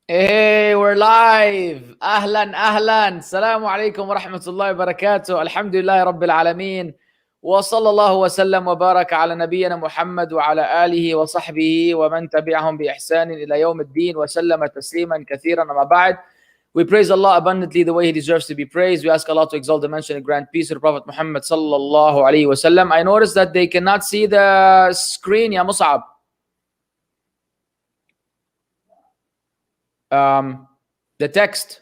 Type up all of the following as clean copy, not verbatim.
Hey, we're live. Ahlan, ahlan. Assalamu alaikum wa rahmatullahi wa barakatuh. Alhamdulillah Rabbil Alameen. Wa sallallahu wa sallam wa baraka ala nabiyyina Muhammad wa ala alihi wa sahbihi wa man tabi'ahum bi ihsanin ila yawm ad-din wa sallama tasliman kathiran amma ba'd. We praise Allah abundantly the way He deserves to be praised. We ask Allah to exalt the mention and grant peace to the Prophet Muhammad sallallahu alayhi wa sallam. I noticed that they cannot see the screen, ya Mussab. The text.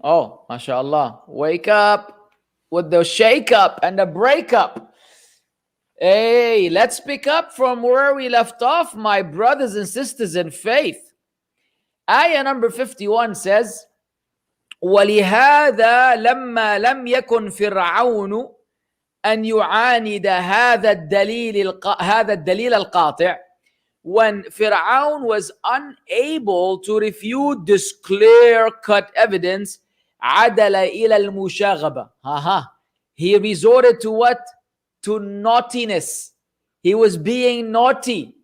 Oh, mashallah. Wake up with the shake up and the break up. Hey, let's pick up from where we left off, my brothers and sisters in faith. Ayah number 51 says, وَلِهَذَا لَمَّا لَمْ يَكُنْ فِرْعَوْنُ أَنْ يُعَانِدَ هَذَا الدَّلِيلَ الْقَاطِعِ. When Fir'aun was unable to refute this clear-cut evidence, عَدَلَ إِلَى الْمُشَاغَبَةِ. He resorted to what? To naughtiness. He was being naughty.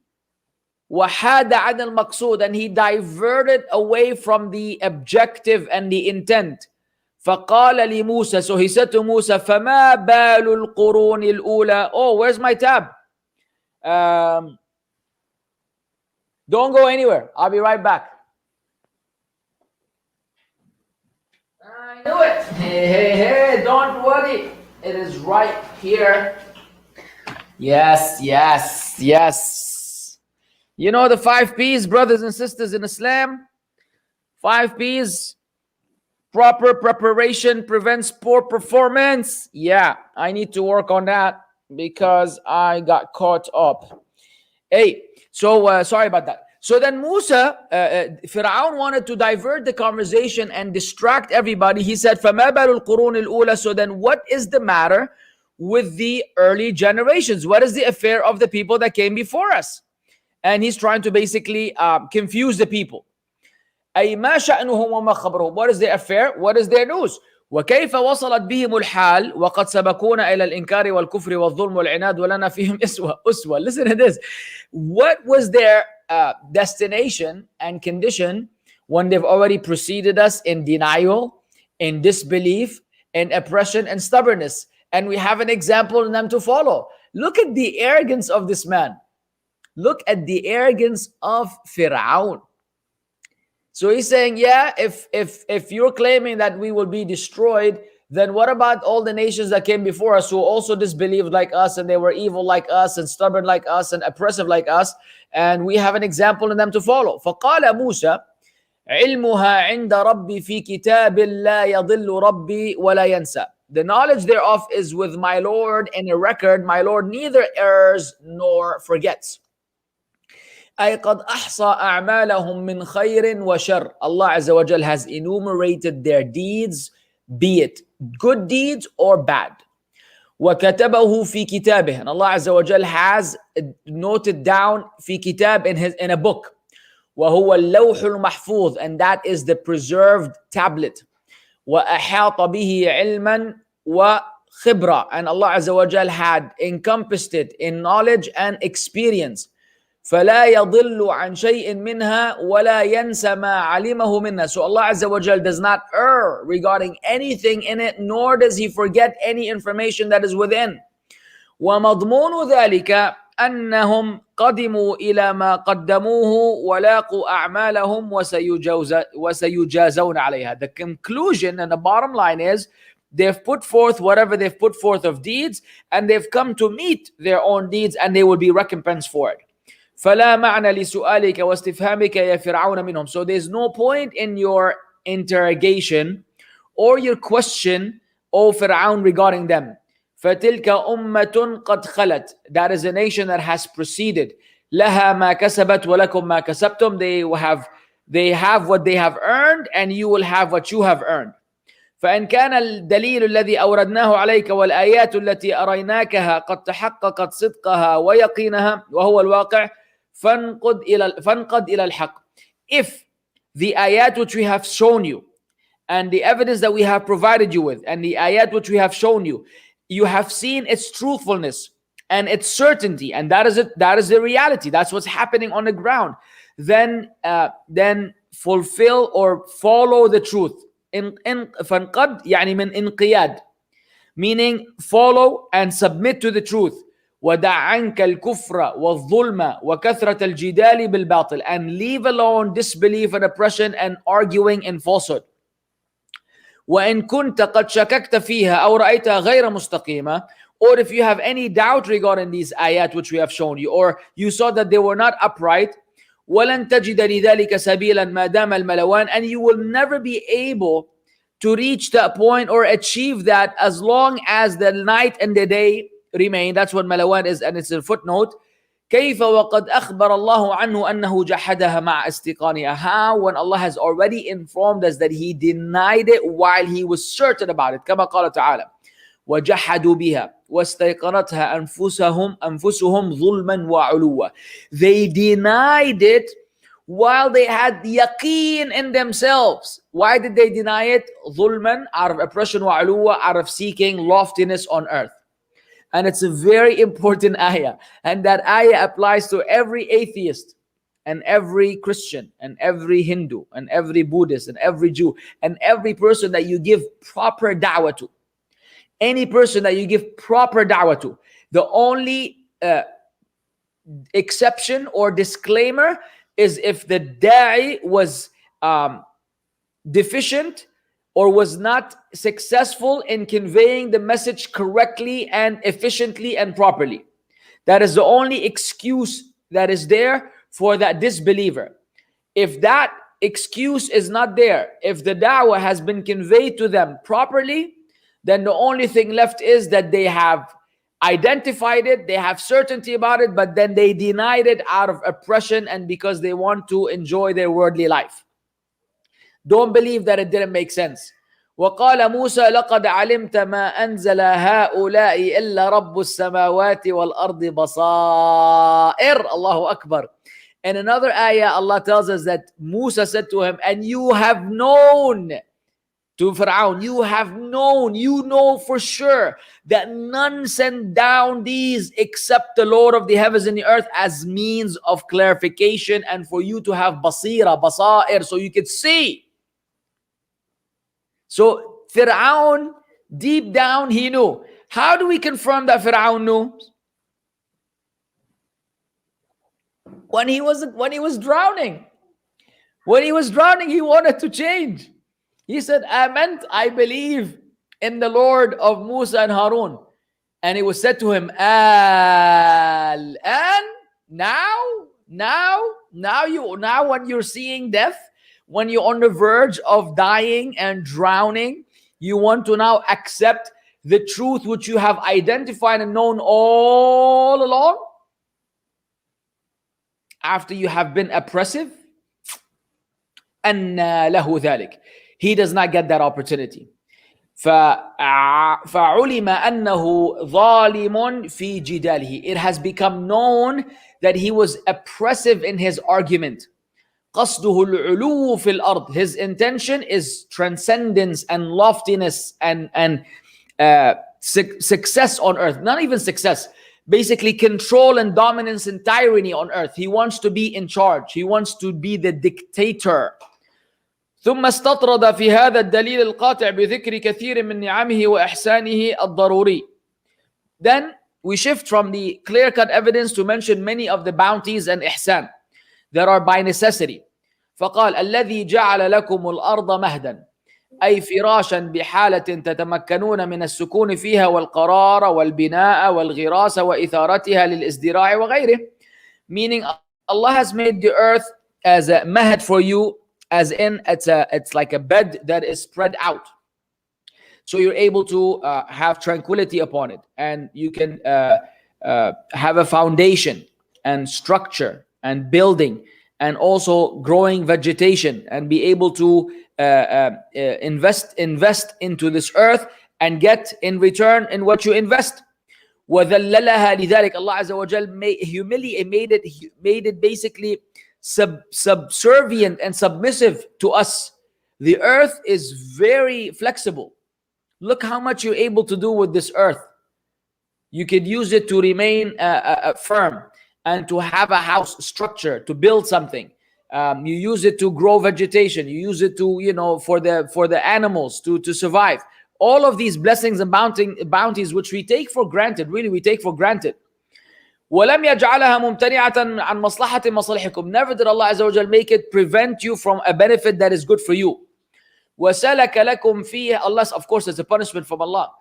وَحَادَ عَنَ الْمَقْصُودِ. And he diverted away from the objective and the intent. فَقَالَ لِمُوسَى. So he said to Musa, فَمَا بَالُ الْقُرُونِ الْأُولَى. Oh, where's my tab? Don't go anywhere. I'll be right back. I knew it. Hey, don't worry. It is right here. Yes. You know the 5 P's, brothers and sisters in Islam? 5 P's. Proper preparation prevents poor performance. Yeah, I need to work on that because I got caught up. Hey, so sorry about that. So then Musa, Fir'aun wanted to divert the conversation and distract everybody. He said, فَمَا بَالُ الْقُرُونِ الْأُولَى. So then what is the matter with the early generations? What is the affair of the people that came before us? And he's trying to basically confuse the people. أي ما شأنهم وما خبرهم. What is their affair? What is their news? وكيف وصلت بهم الحال وقد سبقونا إلى الإنكار والكفر والظلم والعناد ولنا فيهم أسوة. Listen to this. What was their destination and condition when they've already preceded us in denial, in disbelief, in oppression and stubbornness? And we have an example in them to follow. Look at the arrogance of this man. Look at the arrogance of Fir'aun. So he's saying, yeah, if you're claiming that we will be destroyed, then what about all the nations that came before us who also disbelieved like us and they were evil like us and stubborn like us and oppressive like us? And we have an example in them to follow. فَقَالَ مُوسَى عِلْمُهَا عِنْدَ رَبِّي فِي كِتَابٍ لَا يَضِلُّ رَبِّي وَلَا يَنْسَى. The knowledge thereof is with my Lord in a record. My Lord neither errs nor forgets. أي قد أحصى أعمالهم من خير وشر. Allah Azza wa Jal has enumerated their deeds, be it good deeds or bad. وكتبه في كتابه. And Allah Azza wa Jal has noted down في كتاب in a book. وهو اللوح المحفوظ. And that is the preserved tablet. وأحاط به علما وخبرة. And Allah Azza wa Jal had encompassed it in knowledge and experience. فلا يضل عن شيء منها ولا ينسى ما علمه منها. So Allah Azza wa Jal does not err regarding anything in it, nor does He forget any information that is within. ومضمون ذلك أنهم قدموا إلى ما قدموه ولاقوا أعمالهم وسيجازون عليها. The conclusion and the bottom line is they've put forth whatever they've put forth of deeds, and they've come to meet their own deeds, and they will be recompensed for it. فلا معنى لسؤالك واستفهامك يا فرعون منهم. So there's no point in your interrogation or your question, O Fir'aun, regarding them. فَتِلْكَ أُمَّةٌ قَدْ خَلَتْ. That is a nation that has preceded. لَهَا مَا كَسَبَتْ وَلَكُمْ مَا كَسَبْتُمْ. They have what they have earned, and you will have what you have earned. فإن كان الدليل الذي أوردناه عليك والآيات التي أريناكها قد تحققت صدقها ويقينها وهو الواقع فانقد إلى الحق. If the ayat which we have shown you and the evidence that we have provided you with and the ayat which we have shown you, you have seen its truthfulness and its certainty, and that is it, that is the reality, that's what's happening on the ground, then fulfill or follow the truth. فانقد يعني من انقياد, meaning follow and submit to the truth. ودع عنك الكفر والظلم وكثرة الجدال بالباطل, and leave alone disbelief and oppression and arguing in falsehood. وإن كنت قد شككت فيها أو رأيتها غير مستقيمة, or if you have any doubt regarding these ayat which we have shown you, or you saw that they were not upright, ولن تجد لذلك سبيلا ما دام الملوان, and you will never be able to reach that point or achieve that as long as the night and the day remain. That's what malawan is, and it's a footnote. كيف وقد أخبر الله عنه أنه جحدها مع استيقانها. How, when Allah has already informed us that He denied it while He was certain about it. كما قال تعالى وجحدوا بها واستيقنتها أنفسهم ظلما وعلوا. They denied it while they had yaqeen in themselves. Why did they deny it? ظلما, out of oppression, وعلوا, out of seeking loftiness on earth. And it's a very important ayah. And that ayah applies to every atheist and every Christian and every Hindu and every Buddhist and every Jew and every person that you give proper da'wah to. Any person that you give proper da'wah to. The only exception or disclaimer is if the da'i was deficient or was not successful in conveying the message correctly and efficiently and properly. That is the only excuse that is there for that disbeliever. If that excuse is not there, if the da'wah has been conveyed to them properly, then the only thing left is that they have identified it, they have certainty about it, but then they denied it out of oppression and because they want to enjoy their worldly life. Don't believe that it didn't make sense. وقال موسى لقد علمت ما أنزل هؤلاء إلا رب السماوات والأرض بصائر. Allahu Akbar. In another ayah, Allah tells us that Musa said to him, and you have known, to Fir'aun, you know for sure that none sent down these except the Lord of the heavens and the earth as means of clarification and for you to have basira, basair, so you could see. So Fir'aun, deep down, he knew. How do we confirm that Fir'aun knew? When he was drowning. When he was drowning, he wanted to change. He said, I believe in the Lord of Musa and Harun. And it was said to him, and now when you're seeing death, when you're on the verge of dying and drowning, you want to now accept the truth which you have identified and known all along after you have been oppressive? أَنَّ لَهُ ذَلِكَ. He does not get that opportunity. فَعُلِمَ أَنَّهُ ظَالِمٌ فِي جِدَالِهِ. It has become known that he was oppressive in his argument. قَصْدُهُ الْعُلُوُّ فِي الْأَرْضِ. His intention is transcendence and loftiness and success on earth. Not even success. Basically control and dominance and tyranny on earth. He wants to be in charge. He wants to be the dictator. ثم استطرد في هذا الدليل القاطع بذكر كثير من نعمه وإحسانه الضروري. Then we shift from the clear-cut evidence to mention many of the bounties and ihsan that are by necessity. فقال الذي جعل لكم الأرض مهدا أي فراشا بحالة تتمكنون من السكون فيها والقرار والبناء والغراس وإثارتها للإزدراع وغيره. Meaning Allah has made the earth as a mahad for you, as in it's like a bed that is spread out. So you're able to have tranquility upon it, and you can have a foundation and structure and building and also growing vegetation and be able to invest into this earth and get in return in what you invest. وَذَلَّلَهَا لِذَلِكَ. Allah Azza wa Jal made it basically subservient and submissive to us. The earth is very flexible. Look how much you're able to do with this earth. You could use it to remain firm and to have a house structure, to build something. You use it to grow vegetation. You use it to, for the animals to survive. All of these blessings and bounties which we take for granted, really we take for granted. وَلَمْ يَجْعَلَهَا مُمْتَنِعَةً عَنْ مَصْلَحَةٍ مَصَالِحِكُم. Never did Allah Azza wa Jal make it prevent you from a benefit that is good for you. وَسَلَكَ لَكُمْ فِيهَا. Unless, of course, it's a punishment from Allah.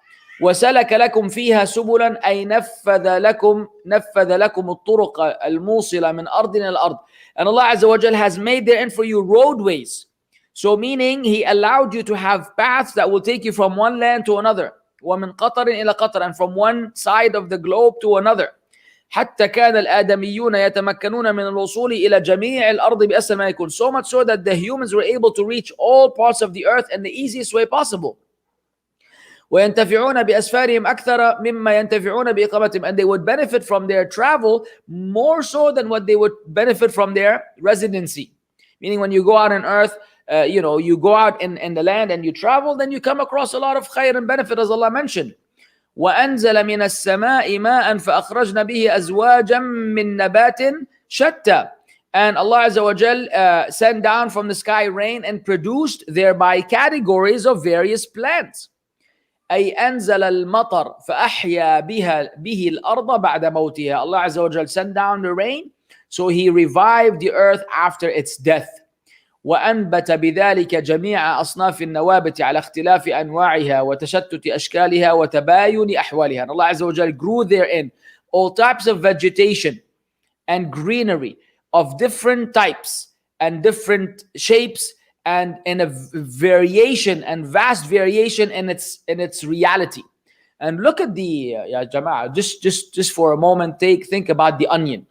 وَسَلَكَ لَكُمْ فِيهَا سُبُلًا أي نفذ لكم الطرق الموصلة من أرض إلى الأرض. And Allah Azza wa Jal has made therein for you roadways. So meaning He allowed you to have paths that will take you from one land to another. وَمِنْ قَطَرٍ إِلَى قَطَرٍ. And from one side of the globe to another. حتى كان الآدميون يتمكنون من الوصول إلى جميع الأرض بأسهل ما يكون. So much so that the humans were able to reach all parts of the earth in the easiest way possible. وينتفعون بأسفارهم أكثر مما ينتفعون بإقامتهم. And they would benefit from their travel more so than what they would benefit from their residency. Meaning when you go out on earth, you go out in the land and you travel, then you come across a lot of khair and benefit, as Allah mentioned. وأنزل من السماء ماء فأخرجنا به أزواجا من نبات شتى. And Allah Azza wa Jal sent down from the sky rain and produced thereby categories of various plants. أي أنزل المطر فأحيا به الأرض بعد موتها. Allah Azza wa Jal sent down the rain, so He revived the earth after its death. وأنبت بذلك جميع أصناف النوابت على اختلاف أنواعها وتشتت أشكالها وتباين أحوالها. And Allah Azza wa Jal grew therein all types of vegetation and greenery of different types and different shapes and in a variation and vast variation in its reality. And look at the ya Jama'ah, just for a moment, think about the onion.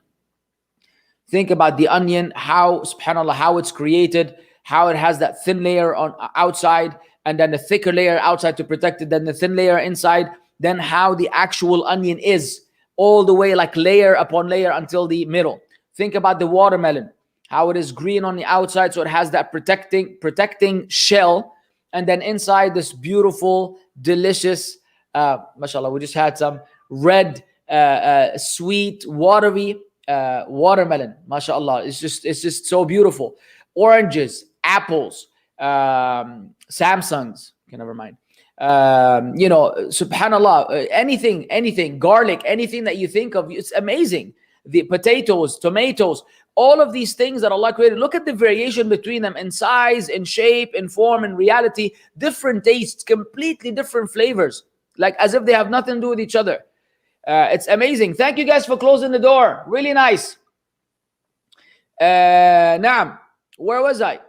Think about the onion, how, subhanAllah, how it's created, how it has that thin layer on outside, and then the thicker layer outside to protect it, then the thin layer inside, then how the actual onion is, all the way like layer upon layer until the middle. Think about the watermelon, how it is green on the outside, so it has that protecting shell, and then inside this beautiful, delicious, mashallah, we just had some red, sweet, watery, watermelon, mashallah. It's just so beautiful. Oranges, apples, Samsungs, okay, never mind. Subhanallah, anything, garlic, anything that you think of, it's amazing. The potatoes, tomatoes, all of these things that Allah created, look at the variation between them in size, in shape, in form, in reality, different tastes, completely different flavors, like as if they have nothing to do with each other. It's amazing. Thank you guys for closing the door. Really nice. Naam. Where was I?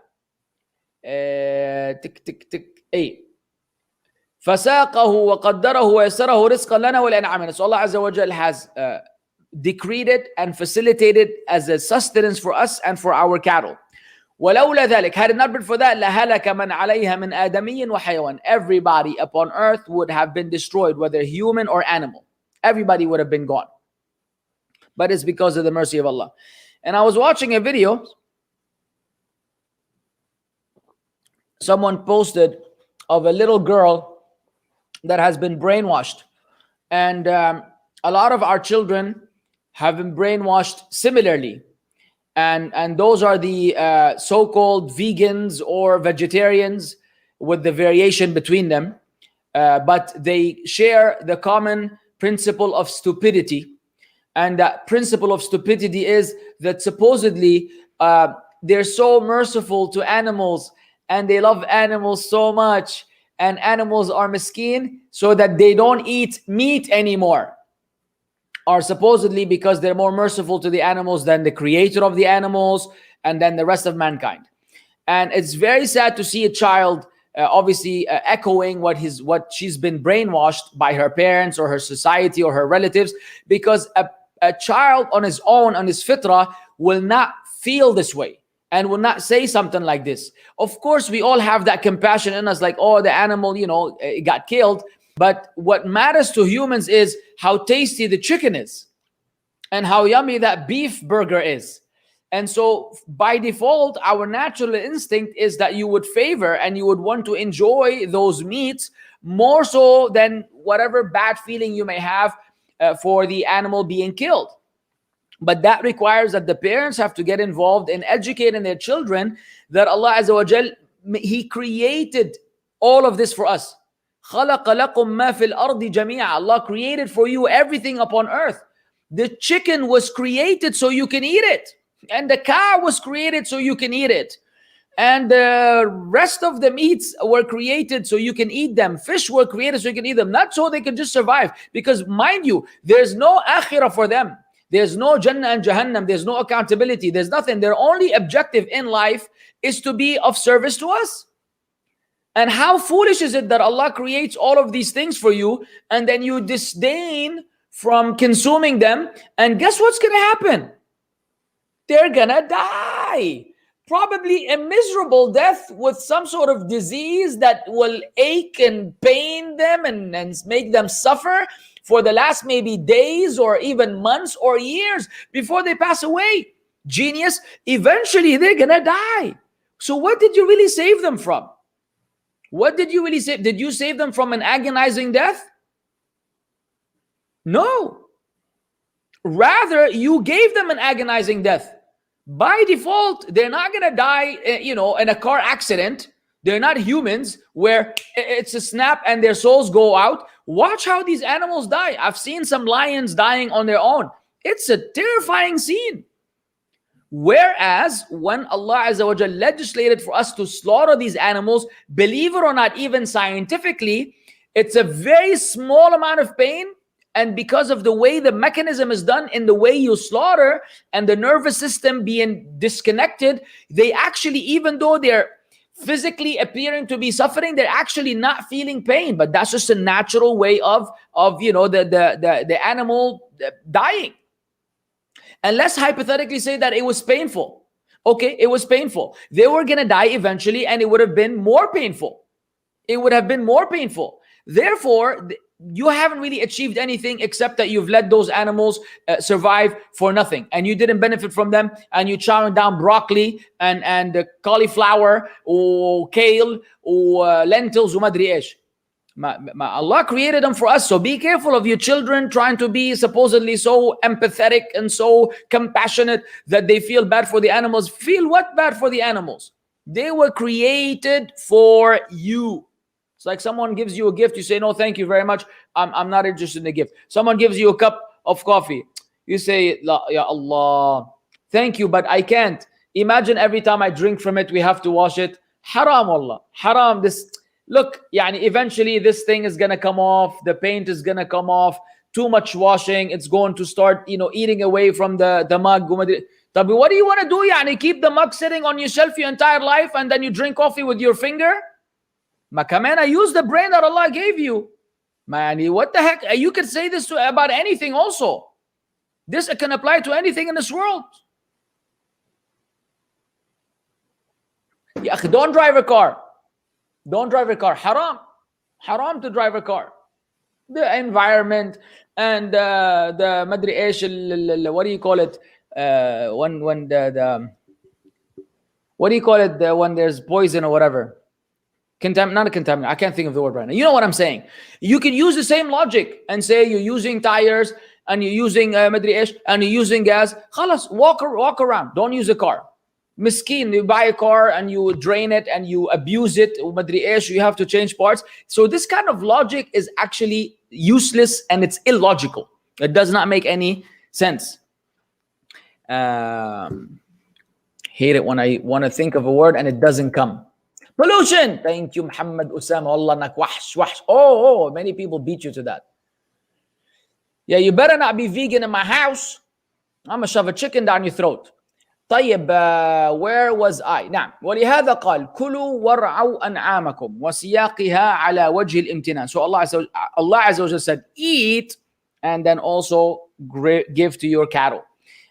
Tick, tick, tick. Hey. فَسَاقَهُ وَقَدَّرَهُ وَيَسَّرَهُ رِزْقًا لَنَا وَلِأَنْعَامِنَا. So Allah Azza wa Jal has decreed it and facilitated as a sustenance for us and for our cattle. وَلَوْلَا ذَلِكَ. Had it not been for that, لَهَلَكَ مَنْ عَلَيْهَا مِنْ آدَمِيٍّ وَحَيَوَانٍ. Everybody upon earth would have been destroyed, whether human or animal. Everybody would have been gone. But it's because of the mercy of Allah. And I was watching a video. Someone posted of a little girl that has been brainwashed. And a lot of our children have been brainwashed similarly. And those are the so-called vegans or vegetarians, with the variation between them. But they share the common principle of stupidity. And that principle of stupidity is that supposedly they're so merciful to animals and they love animals so much, and animals are miskeen, so that they don't eat meat anymore, or supposedly because they're more merciful to the animals than the creator of the animals and then the rest of mankind. And it's very sad to see a child obviously echoing what she's been brainwashed by her parents or her society or her relatives, because a child on his own, on his fitrah, will not feel this way and will not say something like this. Of course, we all have that compassion in us, like, oh, the animal, it got killed. But what matters to humans is how tasty the chicken is and how yummy that beef burger is. And so by default, our natural instinct is that you would favor and you would want to enjoy those meats more so than whatever bad feeling you may have for the animal being killed. But that requires that the parents have to get involved in educating their children that Allah Azza wa Jal, He created all of this for us. خَلَقَ لَكُم مَا فِي الْأَرْضِ جَمِيعًا. Allah created for you everything upon earth. The chicken was created so you can eat it. And the cow was created so you can eat it. And the rest of the meats were created so you can eat them. Fish were created so you can eat them. Not so they can just survive. Because mind you, there's no akhirah for them. There's no Jannah and Jahannam. There's no accountability. There's nothing. Their only objective in life is to be of service to us. And how foolish is it that Allah creates all of these things for you and then you disdain from consuming them, and guess what's going to happen? They're going to die. Probably a miserable death with some sort of disease that will ache and pain them and make them suffer for the last maybe days or even months or years before they pass away. Genius, eventually they're going to die. So what did you really save them from? What did you really save? Did you save them from an agonizing death? No. Rather, you gave them an agonizing death. By default, they're not going to die, in a car accident. They're not humans where it's a snap and their souls go out. Watch how these animals die. I've seen some lions dying on their own. It's a terrifying scene. Whereas when Allah Azza wa Jal legislated for us to slaughter these animals, believe it or not, even scientifically, it's a very small amount of pain. And because of the way the mechanism is done in the way you slaughter and the nervous system being disconnected, they actually, even though they're physically appearing to be suffering, they're actually not feeling pain. But that's just a natural way of the animal dying. And let's hypothetically say that it was painful. Okay, it was painful. They were going to die eventually, and it would have been more painful. It would have been more painful. Therefore, you haven't really achieved anything except that you've let those animals survive for nothing, and you didn't benefit from them, and you chowing down broccoli and cauliflower or kale or lentils or madri ish. Allah created them for us, so be careful of your children trying to be supposedly so empathetic and so compassionate that they feel bad for the animals. Feel what bad for the animals? They were created for you. It's like someone gives you a gift, you say, no, thank you very much. I'm not interested in the gift. Someone gives you a cup of coffee. You say, La, ya Allah, thank you, but I can't. Imagine every time I drink from it, we have to wash it. Haram, Allah. Haram. Look, eventually this thing is going to come off. The paint is going to come off. Too much washing. It's going to start, eating away from the mug. But what do you want to do? Keep the mug sitting on your shelf your entire life and then you drink coffee with your finger? Makamena, use the brain that Allah gave you. Man, what the heck? You could say this about anything also. This can apply to anything in this world. Don't drive a car. Don't drive a car. Haram. Haram to drive a car. The environment and the madri ish, what do you call it? When the what do you call it? When there's poison or whatever. Not a contaminant. I can't think of the word right now. You know what I'm saying? You can use the same logic and say you're using tires and you're using madri ish and you're using gas. Khalas, walk around. Don't use a car. Miskeen, you buy a car and you drain it and you abuse it. Madri ish, you have to change parts. So this kind of logic is actually useless and it's illogical. It does not make any sense. Hate it when I want to think of a word and it doesn't come. Pollution. Thank you, Muhammad Usama. Allah nak wahsh. Oh, many people beat you to that. Yeah, you better not be vegan in my house. I'm going to shove a chicken down your throat. طيب, where was I? نعم. ولهذا قال كلوا وارعوا أنعامكم وسياقها على وجه الامتنان. So Allah Azza wa Jalla said, eat and then also give to your cattle.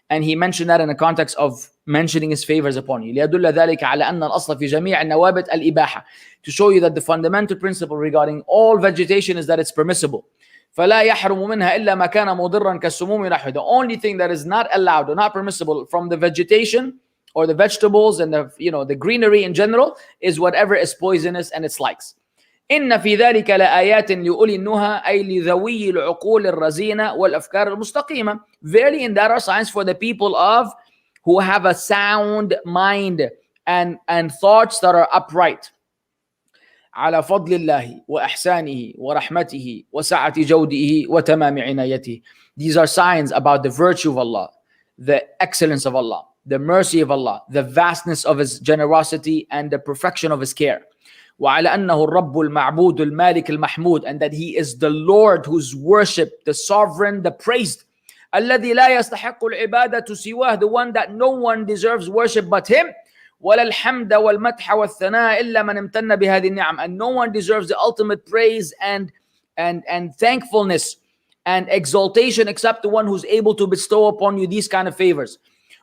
And he mentioned that in the context of mentioning his favors upon you. ليدل ذلك على أن الأصل في جميع النوابت الإباحة. To show you that the fundamental principle regarding all vegetation is that it's permissible. فلا يحرم منها إلا ما كان مضرا كالسموم ونحوه. The only thing that is not allowed or not permissible from the vegetation or the vegetables and the greenery in general is whatever is poisonous and its likes. إن في ذلك لآيات لأولي النهى أي لذوي العقول الرزينة والأفكار المستقيمة. Verily in that are signs for the people of who have a sound mind and thoughts that are upright. على فضل الله وإحسانه ورحمته وسعة جوده وتمام عنايته. These are signs about the virtue of Allah, the excellence of Allah, the mercy of Allah, the vastness of His generosity and the perfection of His care. وعلى أنه الرب المعبود المالك المحمود, and that He is the Lord who's worshipped, the sovereign, the praised. الذي لا يستحق العبادة سواه, the one that no one deserves worship but Him. ولا الحمد والمدح والثناء إلا من امتن بهذه النعم, and no one deserves the ultimate praise and thankfulness and exaltation except the one who's able to bestow upon you these kind of favors.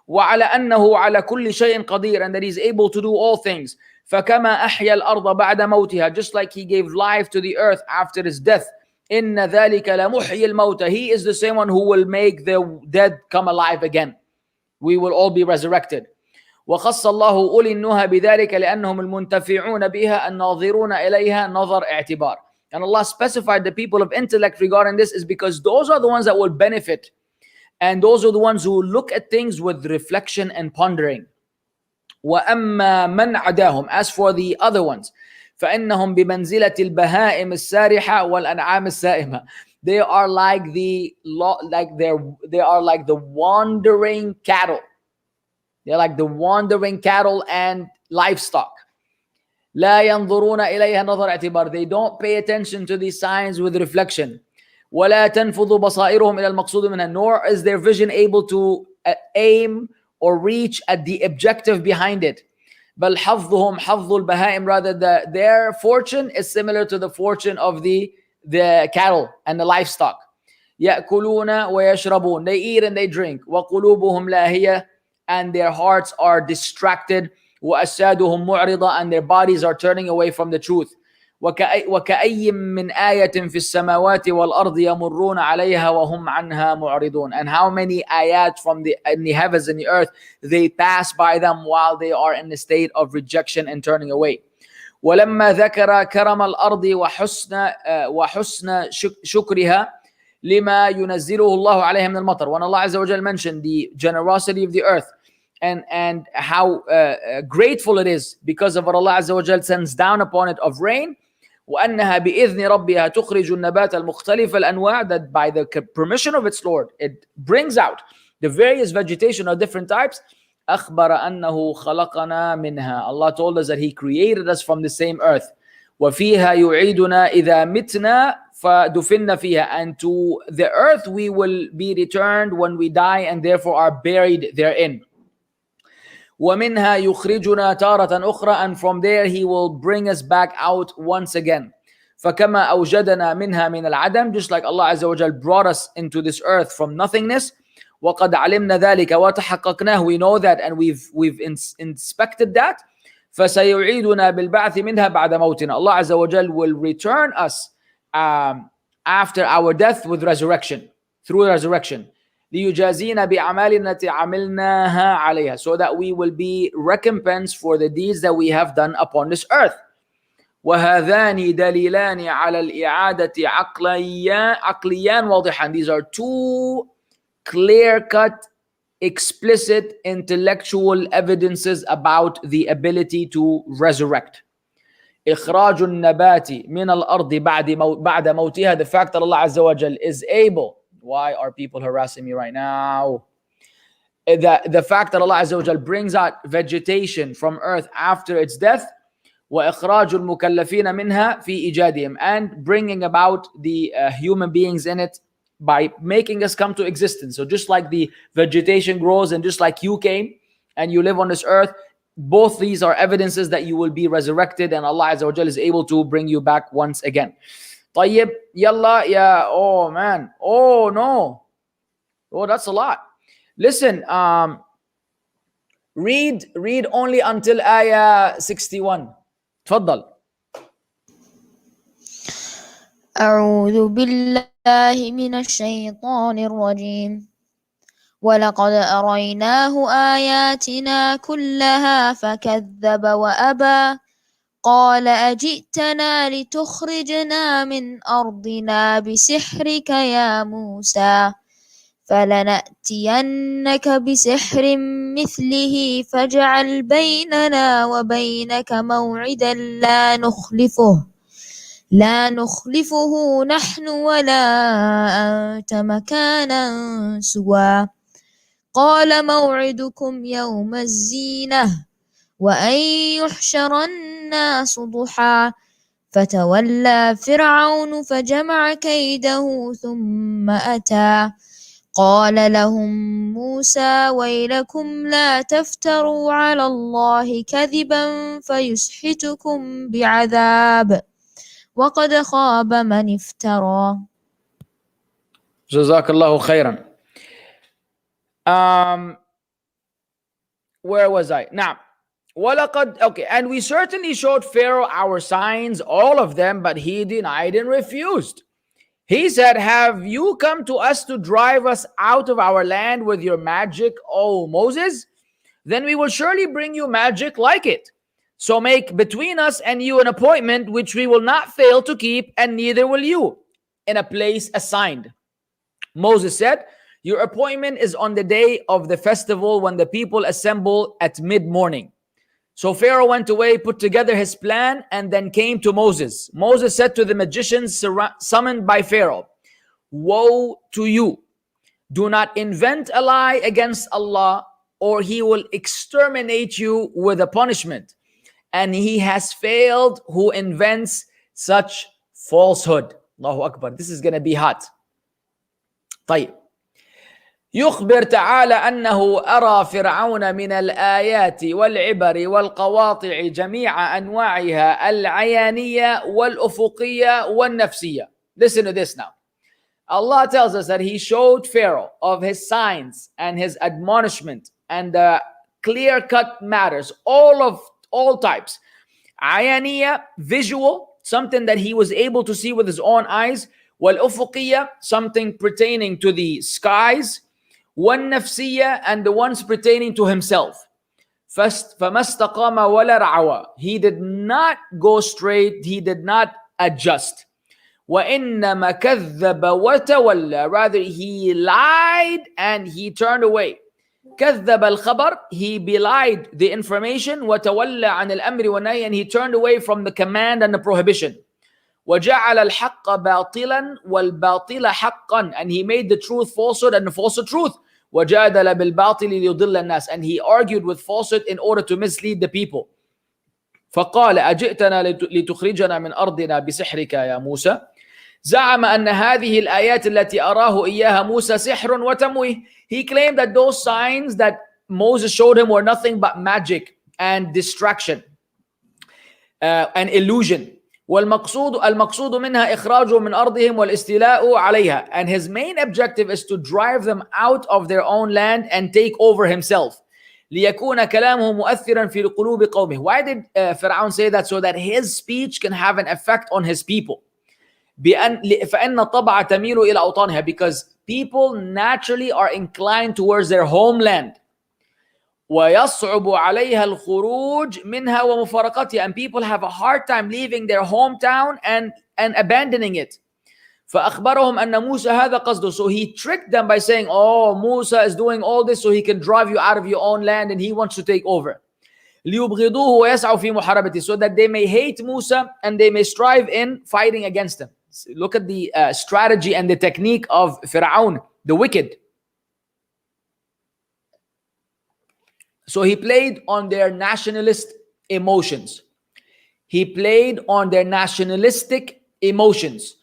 وعلى أنه على كل شيء قدير, and that He's able to do all things. فكما أحيا الأرض بعد موتها, just like He gave life to the earth after its death. إن ذلك لمحيي الموتى, He is the same one who will make the dead come alive again. We will all be resurrected. وخص الله أولي النهى بذلك لأنهم المنتفعون بها الناظرون إليها نظر اعتبار. And Allah specified the people of intellect regarding this is because those are the ones that will benefit, and those are the ones who look at things with reflection and pondering. وأما من عداهم, as for the other ones, فإنهم بمنزلة البهائم السارحة والأنعام السائمة. They are like the wandering cattle. They're like the wandering cattle and livestock. لا ينظرون إليها نظر اعتبار. They don't pay attention to these signs with reflection. ولا تنفذ بصائرهم إلى المقصود منها, nor is their vision able to aim or reach at the objective behind it. بل حظهم حظ البهائم, rather their fortune is similar to the fortune of the cattle and the livestock. يأكلون ويشربون, they eat and they drink. وقلوبهم لاهية, and their hearts are distracted. وأجسادهم معرضة, and their bodies are turning away from the truth. وكأي من آية في السماوات والأرض يمرون عليها وهم عنها معرضون. And how many ayat from in the heavens and the earth, they pass by them while they are in the state of rejection and turning away. ولما ذكر كرم الأرض وحسن شكرها لما ينزله الله عليها من المطر. When Allah Azza wa Jal mentioned the generosity of the earth and how grateful it is because of what Allah Azza wa Jal sends down upon it of rain. وأنها بإذن ربها تخرج النبات المختلف الأنواع, that by the permission of its Lord it brings out the various vegetation of different types. أخبر أنه خلقنا منها, Allah told us that He created us from the same earth. وفيها يعيدنا إذا متنا فدفن فيها, and to the earth we will be returned when we die and therefore are buried therein. ومنها يخرجنا تارة أخرى, and from there He will bring us back out once again. فكما أوجدنا منها من العدم, just like Allah Azza wa Jal brought us into this earth from nothingness. وقد علمنا ذلك وتحققناه, we know that and we've inspected that. فسيعيدنا بالبعث منها بعد موتنا, Allah Azza wa Jal will return us after our death with resurrection, through resurrection. ليجازينا بأعمالنا التي عملناها عليها, so that we will be recompensed for the deeds that we have done upon this earth. وهذان دليلان على الإعادة عقليان واضحان. These are two clear-cut, explicit, intellectual evidences about the ability to resurrect. إخراج النبات من الأرض بعد موتها, the fact that Allah Azza wa Jal is able. Why are people harassing me right now? The fact that Allah Azza wa Jal brings out vegetation from earth after its death. وإخراج المكلفين منها في إيجادهم, and bringing about the human beings in it by making us come to existence. So just like the vegetation grows and just like you came and you live on this earth, both these are evidences that you will be resurrected and Allah Azza wa Jal is able to bring you back once again. طيب يلا يا oh man, oh no, oh that's a lot. Listen, read only until ayah 61. تفضل. أعوذ بالله من الشيطان الرجيم. ولقد أريناه آياتنا كلها فكذب وأبى قال أجئتنا لتخرجنا من أرضنا بسحرك يا موسى فلنأتينك بسحر مثله فاجعل بيننا وبينك موعدا لا نخلفه نحن ولا أنت مكانا سوى قال موعدكم يوم الزينة وأن يحشر الناس ضحى فتولى فرعون فجمع كيده ثم أتى قال لهم موسى ويلكم لا تفتروا على الله كذبا فيسحتكم بعذاب وقد خاب من افترى. جزاك الله خيرا. Where was I? Now, okay, and we certainly showed Pharaoh our signs, all of them, but he denied and refused. He said, have you come to us to drive us out of our land with your magic, O Moses? Then we will surely bring you magic like it. So make between us and you an appointment which we will not fail to keep, and neither will you, in a place assigned. Moses said, your appointment is on the day of the festival when the people assemble at mid-morning. So Pharaoh went away, put together his plan, and then came to Moses. Moses said to the magicians summoned by Pharaoh, woe to you! Do not invent a lie against Allah, or he will exterminate you with a punishment. And he has failed who invents such falsehood. Allahu Akbar. This is going to be hot. طيب. يخبر تعالى أنه أرى فرعون من الآيات والعبر والقواطع جميع أنواعها العيانية والأفقية والنفسية. Listen to this now. Allah tells us that he showed Pharaoh of his signs and his admonishment and the clear-cut matters, all types. Ayaniya, visual, something that he was able to see with his own eyes. Wal-ufuqiyya, something pertaining to the skies. Wan-nafsiyya, and the ones pertaining to himself. فَمَا اسْتَقَامَ وَلَا رَعَوَى. He did not go straight, he did not adjust. وَإِنَّمَا كَذَّبَ وَتَوَلَّى. Rather, he lied and he turned away. كَذَّبَ الْخَبَرِ. He belied the information. وَتَوَلَّى عَنِ الْأَمْرِ وَالنَّهْيِ. And he turned away from the command and the prohibition. وَجَعَلَ الْحَقَّ بَاطِلًا وَالْبَاطِلَ حَقًّا. And he made the truth falsehood and the falsehood truth. وَجَادَلَ بِالْبَاطِلِ لِيُضِلَّ النَّاسِ. And he argued with falsehood in order to mislead the people. فقال أجئتنا لتخرجنا من أرضنا بسحرك يا موسى. زعم أن هذه الآيات التي أراه إياها موسى سحر وتمويه. He claimed that those signs that Moses showed him were nothing but magic and distraction and illusion. المقصود منها إخراجهم من أرضهم والاستيلاء عليها. And his main objective is to drive them out of their own land and take over himself. ليكون كلامه مؤثرا في قلوب قومه. Why did Pharaoh say that? So that his speech can have an effect on his people. فإن الطبع تميل إلى أوطانها. Because people naturally are inclined towards their homeland. ويصعب عليها الخروج منها ومفارقتها. And people have a hard time leaving their hometown and abandoning it. فأخبرهم أن موسى هذا قصده. So he tricked them by saying, oh, Musa is doing all this so he can drive you out of your own land and he wants to take over. ليبغضوه ويسعوا في محاربته. So that they may hate Musa and they may strive in fighting against him. Look at the strategy and the technique of Fir'aun, the wicked. So he played on their nationalist emotions. He played on their nationalistic emotions.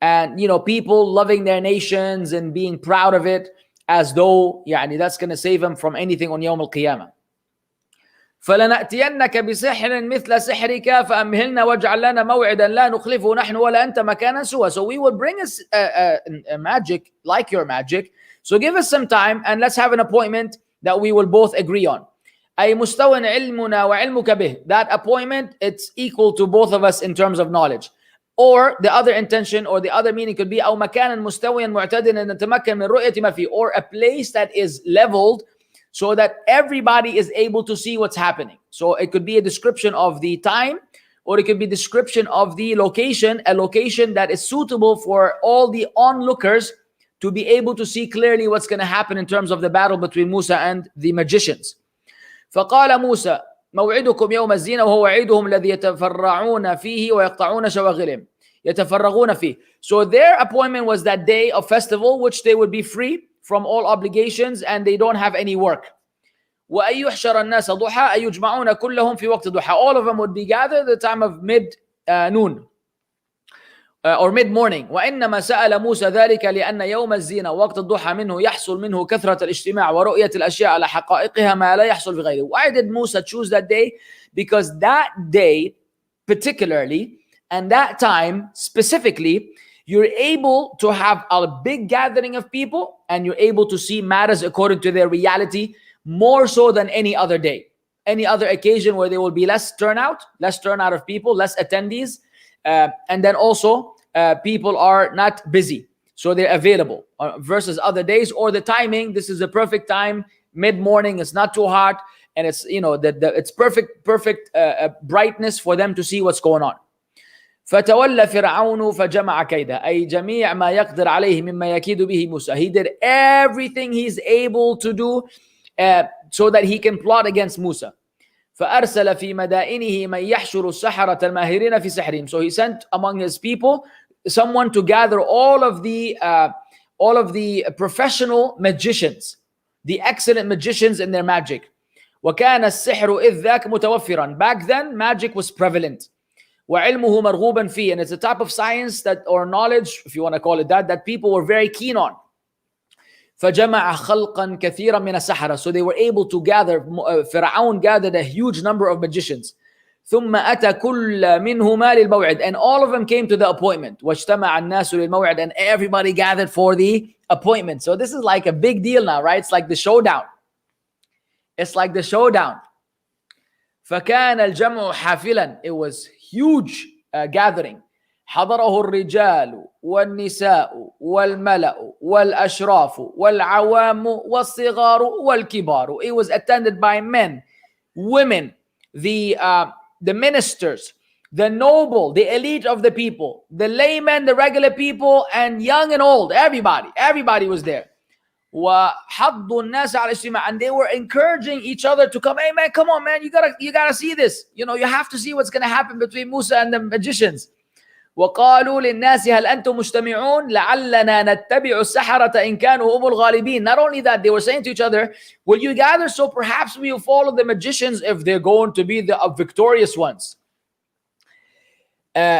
And, you know, people loving their nations and being proud of it as though, that's going to save them from anything on Yawm al-Qiyamah. فَلَنَأْتِيَنَّكَ بِسِحْرٍ مِثْلَ سِحْرِكَ فَأَمْهِلْنَا وَاجْعَلْ لَنَا مَوْعِدًا لَا نُخْلِفُهُ نَحْنُ وَلَا أَنْتَ مَكَانًا سُوًى. So we will bring us a magic like your magic. So give us some time and let's have an appointment that we will both agree on. أي مستوى علمنا وعلمك به. That appointment, it's equal to both of us in terms of knowledge. Or the other intention or the other meaning could be أو مكانا مستويا معتدلا نتمكن من رؤية ما فيه. Or a place that is leveled so that everybody is able to see what's happening. So it could be a description of the time or it could be description of the location, a location that is suitable for all the onlookers to be able to see clearly what's going to happen in terms of the battle between Musa and the magicians. فقال موسى موعدكم يوم الزينة وهو عيدهم الذي يتفرعون فيه ويقطعون شواغلهم يتفرغون فيه. So their appointment was that day of festival, which they would be free from all obligations and they don't have any work. وأن يحشر الناس ضحى أن يجمعون كلهم في وقت ضحى. All of them would be gathered at the time of mid-noon. Or mid-morning. وإنما سأل موسى ذلك لأن يوم الزينة وقت الضحى منه يحصل منه كثرة الاجتماع ورؤية الأشياء على حقائقها ما لا يحصل في غيره. Why did Musa choose that day? Because that day particularly and that time specifically, you're able to have a big gathering of people and you're able to see matters according to their reality more so than any other day. Any other occasion where there will be less turnout of people, less attendees, and then also people are not busy, so they're available versus other days. Or the timing, this is the perfect time, mid-morning, it's not too hot, and it's, you know, it's perfect brightness for them to see what's going on. فتولى فرعون فجمع كيده أي جميع ما يقدر عليه مما يكيد به موسى. He did everything he's able to do so that he can plot against Musa. فأرسل في مدائنه من يحشر السحرة الماهرين في سحرهم. So he sent among his people someone to gather all of the professional magicians, the excellent magicians in their magic. وكان السحر إذ ذاك متوفرا. Back then, magic was prevalent. وعلمه مرغوبا فيه, and it's a type of science that, or knowledge, if you want to call it that people were very keen on. فجمع خلقا كثيرا من السحرة. So they were able to gather, Fir'aun gathered a huge number of magicians. ثم أتى كل منهما للموعد, and all of them came to the appointment. واجتمع الناس للموعد, and everybody gathered for the appointment. So this is like a big deal now, right? It's like the showdown. فكان الجمع حافلا. It was huge gathering. حضره الرجال والنساء والملأ والأشراف والعوام والصغار والكبار. It was attended by men, women, the ministers, the noble, the elite of the people, the laymen, the regular people, and young and old. Everybody was there. وحضوا الناس على الاجتماع, and they were encouraging each other to come. Hey man, come on man, you gotta see this. You know, you have to see what's going to happen between Musa and the magicians. وقالوا للناس هل أنتم مجتمعون لعلنا نتبع السحرة إن كانوا هم الغالبين. Not only that, they were saying to each other, will you gather so perhaps we will follow the magicians if they're going to be the victorious ones.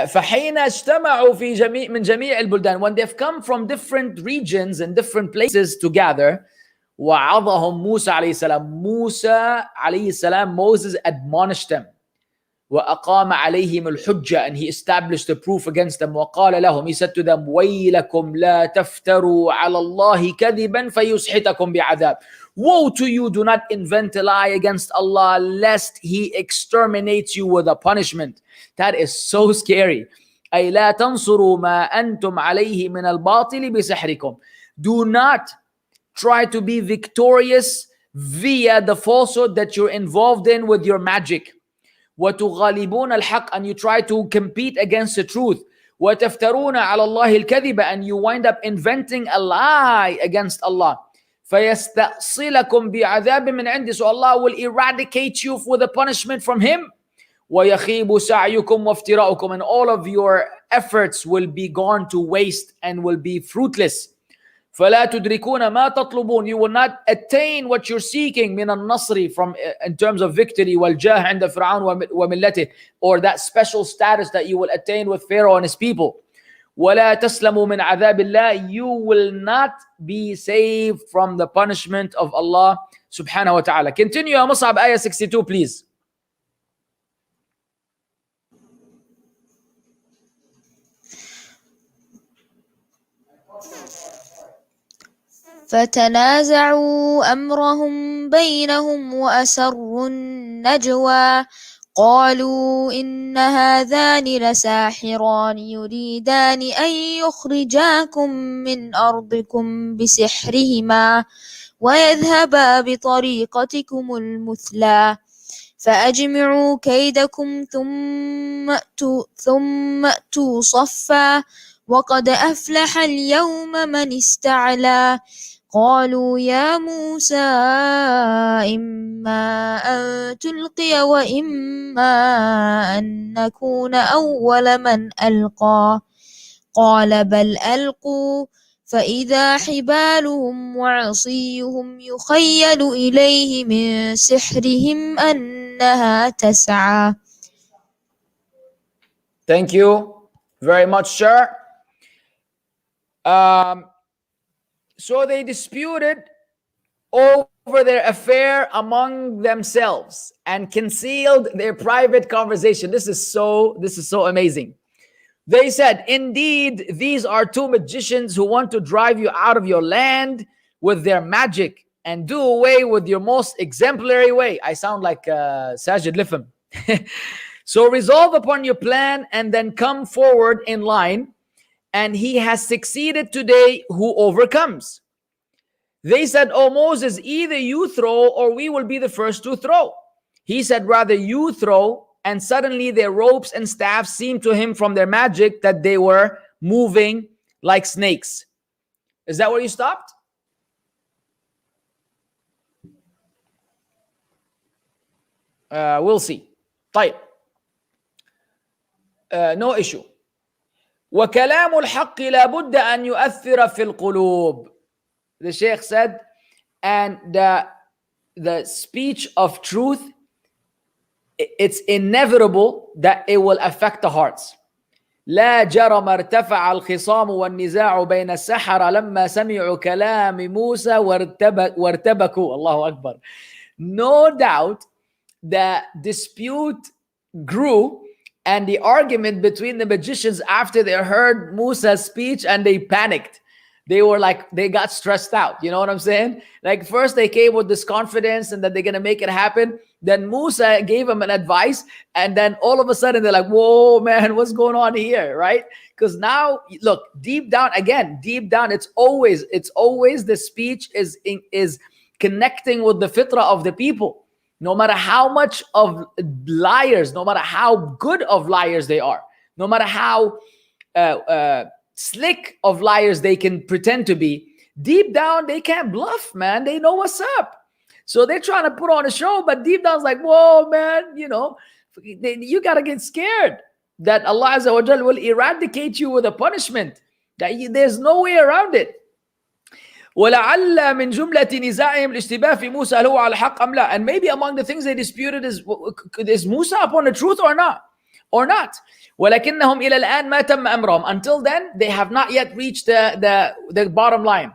فحين اجتمعوا في من جميع البلدان, when they've come from different regions and different places to gather, وعظهم موسى عليه السلام. Musa عليه السلام, Moses admonished them. وأقام عليهم الحجة, and he established the proof against them. وقال لهم, he said to them, ويلكم لا تفتروا على الله كذبا فيسحتكم بعذاب. Woe to you, do not invent a lie against Allah lest he exterminates you with a punishment. That is so scary. أي لا تنصروا ما أنتم عليه من الباطل بسحركم. Do not try to be victorious via the falsehood that you're involved in with your magic. وتغالبون الحق, and you try to compete against the truth. وتفترون على الله الكذب, and you wind up inventing a lie against Allah. فيستأصلكم بعذاب من عنده, so Allah will eradicate you with a punishment from him. ويخيب سعيكم وافتراؤكم, and all of your efforts will be gone to waste and will be fruitless. فلا تدركون ما تطلبون, you will not attain what you're seeking من النصر, from in terms of victory, والجاه عند فرعون وملته, or that special status that you will attain with Pharaoh and his people. ولا تسلموا من عذاب الله, you will not be saved from the punishment of Allah subhanahu wa ta'ala. Continue Mussab, ayah 62 please. فتنازعوا أمرهم بينهم وأسروا النجوى قالوا إن هذان لساحران يريدان أن يخرجاكم من أرضكم بسحرهما ويذهبا بطريقتكم المثلى فأجمعوا كيدكم ثم أتوا صفا وقد أفلح اليوم من استعلى قالوا يا موسى إما أن تلقي وإما أن نكون أول من ألقى قال بل ألقوا فإذا حبالهم وعصيهم يخيل إليه من سحرهم أنها تسعى. Thank you very much, sir. So they disputed over their affair among themselves and concealed their private conversation. This is so amazing. They said, indeed, these are two magicians who want to drive you out of your land with their magic and do away with your most exemplary way. I sound like Sajid Lifam. So resolve upon your plan and then come forward in line. And he has succeeded today who overcomes. They said, oh Moses, either you throw or we will be the first to throw. He said, rather you throw. And suddenly their ropes and staffs seemed to him from their magic that they were moving like snakes. Is that where you stopped? We'll see. طيب. No issue. وكلام الحق لابد أن يؤثر في القلوب. The Shaykh said, and the speech of truth, it's inevitable that it will affect the hearts. لا جرم ارتفع الخصام والنزاع بين السحرة لما سمعوا كلام موسى وارتبكوا. الله أكبر. No doubt the dispute grew and the argument between the magicians after they heard Musa's speech, and they panicked. They were like, they got stressed out. You know what I'm saying? Like first they came with this confidence and that they're going to make it happen. Then Musa gave them an advice. And then all of a sudden they're like, whoa, man, what's going on here? Right? Because now, look, deep down, it's always the speech is connecting with the fitrah of the people. No matter how much of liars, no matter how good of liars they are, no matter how slick of liars they can pretend to be, deep down they can't bluff, man. They know what's up. So they're trying to put on a show, but deep down it's like, whoa, man, you know, you got to get scared that Allah Azza wa Jal will eradicate you with a punishment. There's no way around it. وَلَعَلَّ مِنْ جُمْلَةِ نِزَاعِهِمْ الْاشْتِبَاهِ فِي مُوسَى هَلْ هُوَ عَلَى الْحَقِّ أَمْ لَا. And maybe among the things they disputed is Musa upon the truth or not? وَلَكِنَّهُمْ إِلَى الْآنِ مَا تَمَّ أَمْرَهُم. Until then, they have not yet reached the bottom line.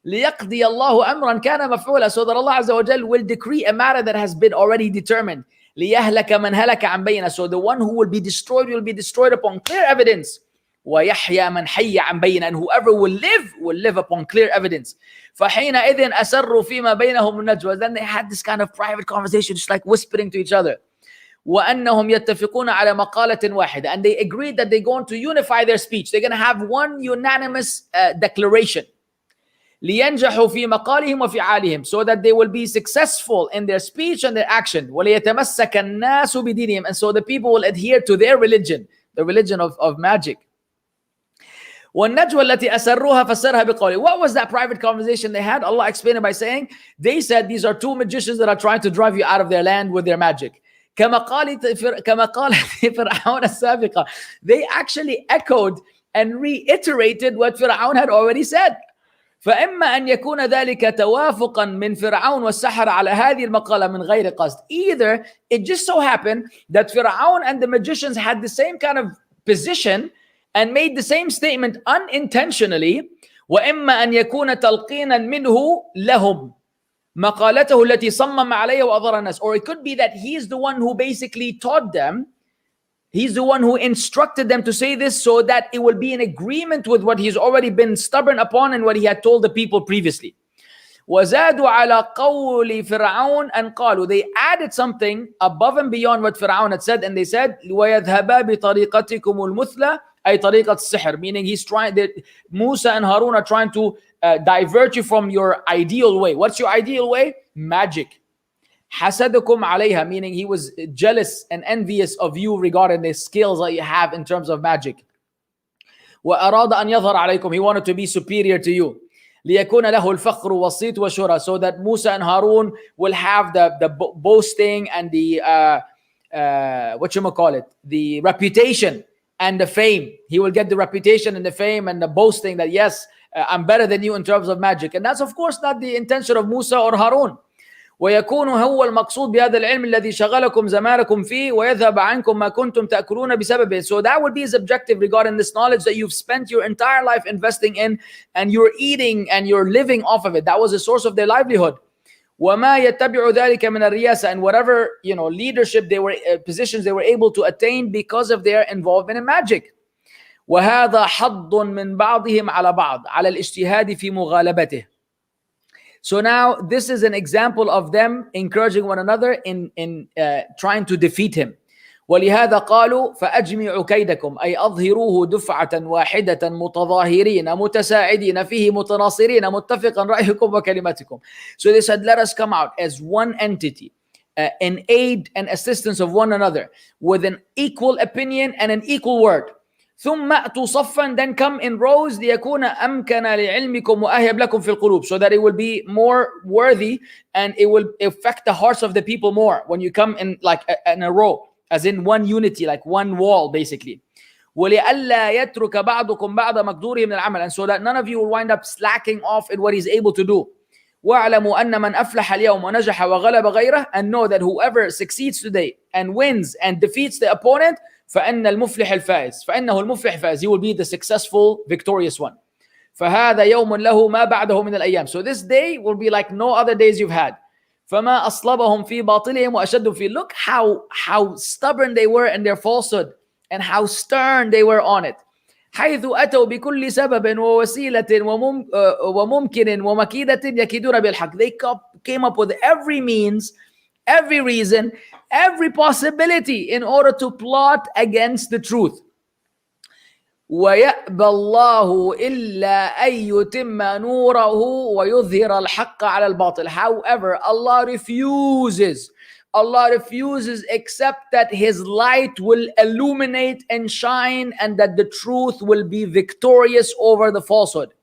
لِيَقْضِيَ اللَّهُ أَمْرًا كَانَ مَفْعُولًا. So that Allah Azza wa Jal will decree a matter that has been already determined. لِيَهْلَكَ مَنْ هَلَكَ عَنْ بَيِّنَةٍ. So the one who will be destroyed upon clear evidence. وَيَحْيَى مَنْ حَيَّ عَنْ بَيِّنَةٍ. And whoever will live upon clear evidence. فَحِينَئِذٍ أَسَرُّوا فِي مَا بَيْنَهُمْ النَّجْوَى. Then they had this kind of private conversation, just like whispering to each other. وَأَنَّهُمْ يَتَّفِقُونَ عَلَى مَقَالَةٍ وَاحِدَةٍ. And they agreed that they're going to unify their speech. They're going to have one unanimous declaration. لِيَنْجَحُوا فِي مَقَالِهِمْ وَفِعَالِهِمْ. So that they will be successful in their speech and their action. وَلِيَتَمَسَّكَ النَّاسُ بِدِينِهِمْ. And so the people will adhere to their religion, the religion of magic. وَالنَّجْوَى الَّتِي أَسَرُّوهَا فَسَرْهَا بِقَوْلِهِ. What was that private conversation they had? Allah explained it by saying, they said these are two magicians that are trying to drive you out of their land with their magic. كما قالت فرعون السابقة. They actually echoed and reiterated what Fir'aun had already said. فإما أن يكون ذلك توافقا من فرعون والسحرة على هذه المقالة من غير قصد. Either it just so happened that Fir'aun and the magicians had the same kind of position and made the same statement unintentionally. وإما أن يكون تلقينا منه لهم مقالته التي صمم عليها وأضر الناس. Or it could be that he's the one who basically taught them. He's the one who instructed them to say this so that it will be in agreement with what he's already been stubborn upon and what he had told the people previously. وَزَادُوا عَلَى قَوْلِ فِرْعَوْنَ أَنْ قَالُوا. They added something above and beyond what Fir'aun had said, and they said وَيَذْهَبَا بِطَرِيقَتِكُمُ الْمُثْلَى أي طريقة السحر. Meaning he's trying, that Musa and Harun are trying to divert you from your ideal way. What's your ideal way? Magic. حسدكم عليها, meaning he was jealous and envious of you regarding the skills that you have in terms of magic. وأراد أن يظهر عليكم, he wanted to be superior to you. ليكون له الفخر والصيت والشهرة, so that Musa and Harun will have the boasting and the the reputation and the fame. He will get the reputation and the fame and the boasting that yes, I'm better than you in terms of magic. And that's of course not the intention of Musa or Harun. ويكون هو المقصود بهذا العلم الذي شغلكم زمانكم فيه ويذهب عنكم ما كنتم تأكلون بسببه. So that would be his objective regarding this knowledge that you've spent your entire life investing in, and you're eating and you're living off of it. That was the source of their livelihood. وما يتبع ذلك من الرياسة, and whatever leadership they were positions they were able to attain because of their involvement in magic. وهذا حظ من بعضهم على بعض على الاجتهاد في مغالبته. So now this is an example of them encouraging one another in trying to defeat him. ولهذا قالوا فأجمعوا كيدكم, أي أظهروه دفعة واحدة متظاهرين متساعدين فيه متناصرين متفقا رأيكم وكلمتكم. So they said, let us come out as one entity in aid and assistance of one another with an equal opinion and an equal word. ثم أتوا صفا, then come in rows ليكون أمكن لعلمكم وأهيب لكم في القلوب, so that it will be more worthy and it will affect the hearts of the people more when you come in like in a row, as in one unity, like one wall basically. ولئلا يترك بعضكم بعض مقدوره من العمل, and so that none of you will wind up slacking off in what he's able to do. واعلموا أن من أفلح اليوم ونجح وغلب غيره, and know that whoever succeeds today and wins and defeats the opponent فإن المفلح الفائز, فإنه المفلح الفائز, he will be the successful victorious one. فهذا يوم له ما بعده من الأيام, so this day will be like no other days you've had. فما أصلبهم في باطلهم وأشدهم فيه, look how stubborn they were in their falsehood and how stern they were on it. حيث أتوا بكل سبب ووسيلة وممكن ومكيدة يكيدون بالحق, they came up with every means, every reason, every possibility in order to plot against the truth. وَيَأْبَى اللَّهُ إِلَّا أَن يُتِمَّ نُورَهُ وَيُظْهِرَ الْحَقَّ عَلَى الْبَاطِلِ. However, Allah refuses except that His light will illuminate and shine, and that the truth will be victorious over the falsehood.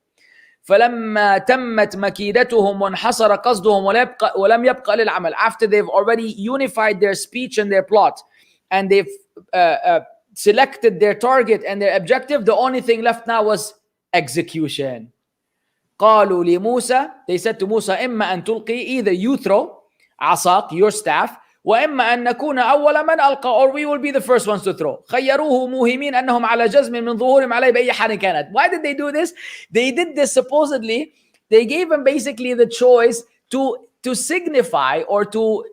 فلما تمت مكيدتهم وانحصر قصدهم ولم يبقى للعمل, after they've already unified their speech and their plot and they've selected their target and their objective, the only thing left now was execution. قالوا لموسى, they said to Musa, إما أن تلقي, either you throw عصاك, your staff, وإما أن نكون أول من ألقى, or we will be the first ones to throw. خيروه موهمين أنهم على جزم من ظهورهم عليه بأي حال كانت. Why did they do this? They did this supposedly, they gave him basically the choice to signify or to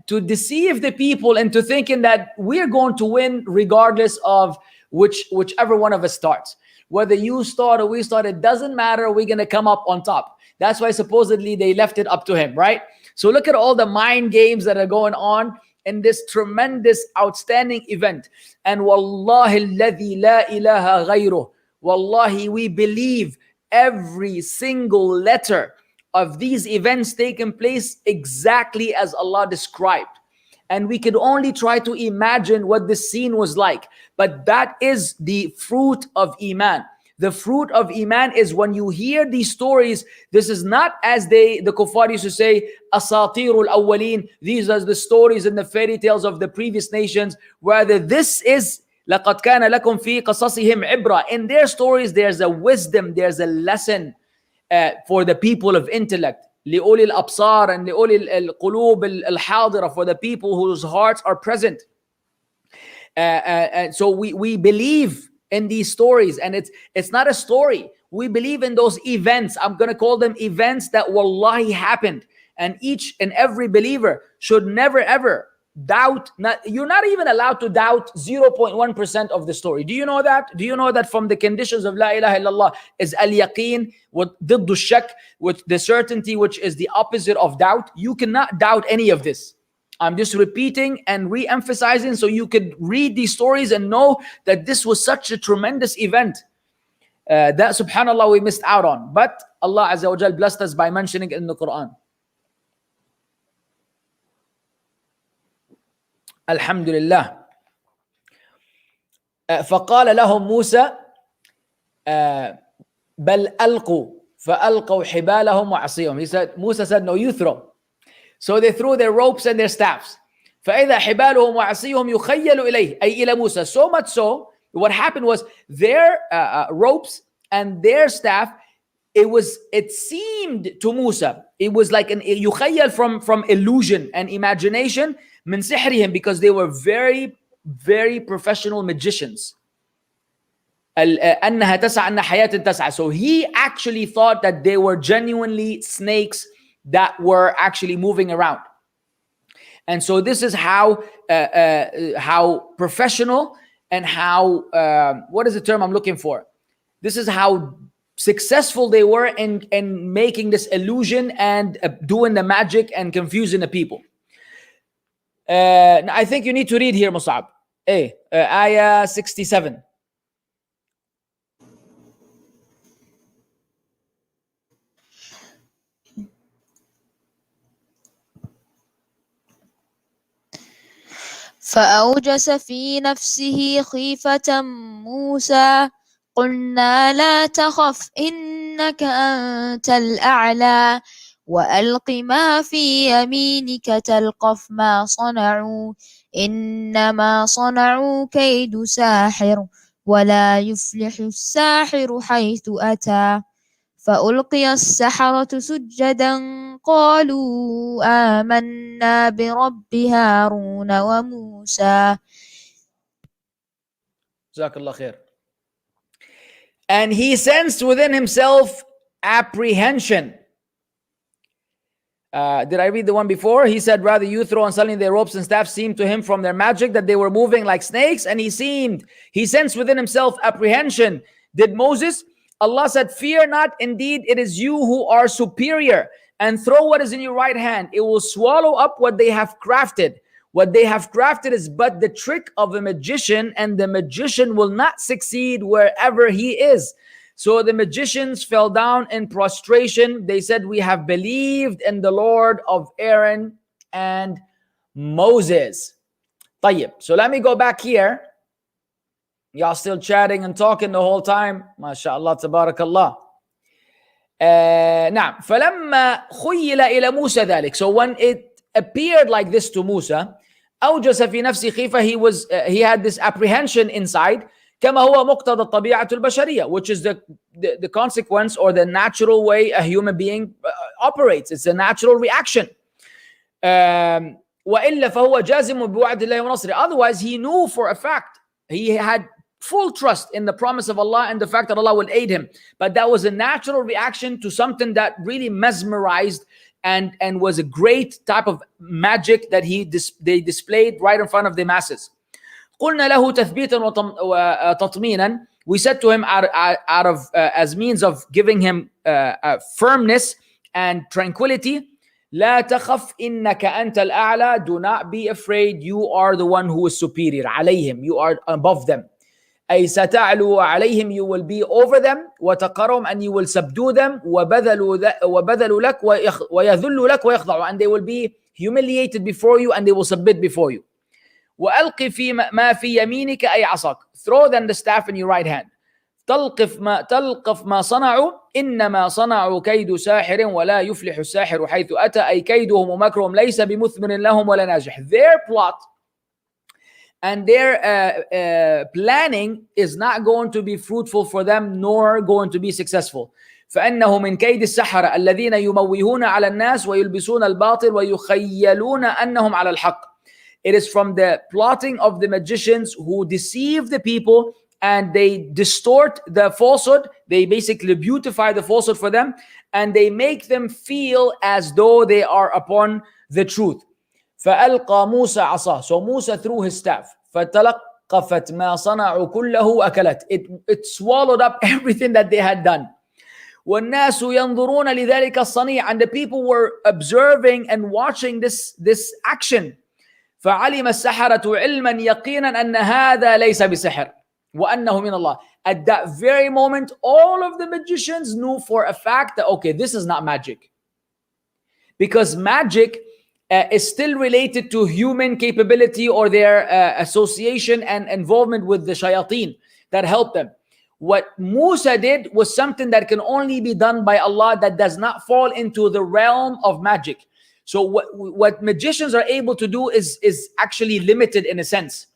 deceive the people into thinking that we're going to win regardless of whichever one of us starts. Whether you start or we start, it doesn't matter, we're going to come up on top. That's why supposedly they left it up to him, right? So look at all the mind games that are going on in this tremendous, outstanding event. And wallahi alladhi la ilaha ghayruh, wallahi, we believe every single letter of these events taking place exactly as Allah described. And we could only try to imagine what this scene was like. But that is the fruit of Iman. The fruit of Iman is when you hear these stories, this is not as the kuffar used to say, asatirul awwaleen, these are the stories and the fairy tales of the previous nations. Rather, this is لَقَدْ كَانَ لَكُمْ فِي قَصَصِهِمْ عِبْرَةٌ. In their stories, there's a wisdom, there's a lesson for the people of intellect. لِأُولِي الْأَبْصَارِ, and لِأُولِي الْقُلُوبِ الْحَاضِرَةِ, for the people whose hearts are present. And so we believe in these stories, and it's not a story. We believe in those events. I'm going to call them events that wallahi happened. And each and every believer should never ever doubt. You're not even allowed to doubt 0.1% of the story. Do you know that? Do you know that from the conditions of La ilaha illallah is al-yaqeen with ضد الشك, with the certainty which is the opposite of doubt? You cannot doubt any of this. I'm just repeating and re-emphasizing so you could read these stories and know that this was such a tremendous event that subhanallah we missed out on. But Allah Azza wa Jal blessed us by mentioning it in the Quran. Alhamdulillah. فقال لهم موسى بل ألقوا فألقوا حبالهم وعصيهم. He said, Musa said, no, you throw. So they threw their ropes and their staffs. فإذا حبالهم وعصيهم يخيل إليه أي إلى موسى. So much so, what happened was their ropes and their staff, it seemed to Musa, it was like an يخيل from illusion and imagination من سحرهم, because they were very, very professional magicians. أنها تسعى أن حياة تسعى. So he actually thought that they were genuinely snakes that were actually moving around. And so this is how professional and how what is the term I'm looking for? This is how successful they were in making this illusion and doing the magic and confusing the people. I think you need to read here, Mussab. Ayah 67. فأوجس في نفسه خيفة موسى قلنا لا تخف إنك أنت الأعلى وألق ما في يمينك تلقف ما صنعوا إنما صنعوا كيد ساحر ولا يفلح الساحر حيث أتى فألقي السحرة سجدا قالوا آمنا برب هارون وموسى. Jazakallah khair. And he sensed within himself apprehension. Did I read the one before? He said, rather you throw, and suddenly their ropes and staffs seemed to him from their magic that they were moving like snakes. And he sensed within himself apprehension. Did Moses? Allah said, fear not, indeed it is you who are superior, and throw what is in your right hand. It will swallow up what they have crafted. What they have crafted is but the trick of a magician, and the magician will not succeed wherever he is. So the magicians fell down in prostration. They said, we have believed in the Lord of Aaron and Moses. طيب. So let me go back here. Y'all still chatting and talking the whole time. MashaAllah, tabarakallah. نعم. فلما خيل إلى موسى ذلك. So when it appeared like this to Musa, أوجس في نفسه خيفة, he had this apprehension inside. كما هو مقتضى الطبيعة البشرية, which is the consequence or the natural way a human being operates. It's a natural reaction. وإلا فهو جازم بوعد الله ونصره. Otherwise, he knew for a fact, he had full trust in the promise of Allah and the fact that Allah will aid him. But that was a natural reaction to something that really mesmerized and was a great type of magic that they displayed right in front of the masses. قلنا له تثبيتا وتطمينا. We said to him out of as means of giving him firmness and tranquility, لا تخف إنك أنت الأعلى. Do not be afraid, you are the one who is superior. عليهم, you are above them. أي ستعلو عليهم, you will be over them. وتقرهم, and you will subdue them. وبذلوا لك ويذلوا لك ويخضعوا, and they will be humiliated before you and they will submit before you. وألق في ما في يمينك أي عصاك. Throw them the staff in your right hand. تلقف ما صنعوا إنما صنعوا كيد ساحر ولا يفلح الساحر حيث أتى. أي كيدهم ومكرهم ليس بمثمر لهم ولا ناجح. Their plot and their planning is not going to be fruitful for them nor going to be successful. فإنه من كيد السحرة الذين يموهون على الناس ويلبسون الباطل ويخيلون أنهم على الحق. It is from the plotting of the magicians who deceive the people and they distort the falsehood. They basically beautify the falsehood for them and they make them feel as though they are upon the truth. فألقى موسى عصاه. So Musa threw his staff. فتلقفت ما صنعوا كله أكلت. It swallowed up everything that they had done. والناس ينظرون لذلك الصنيع. And the people were observing and watching this action. فعلم السحرة علما يقينا أن هذا ليس بسحر وأنه من الله. At that very moment, all of the magicians knew for a fact that, okay, this is not magic. Because magic is still related to human capability or their association and involvement with the shayateen that help them. What Musa did was something that can only be done by Allah, that does not fall into the realm of magic. So what magicians are able to do is actually limited in a sense.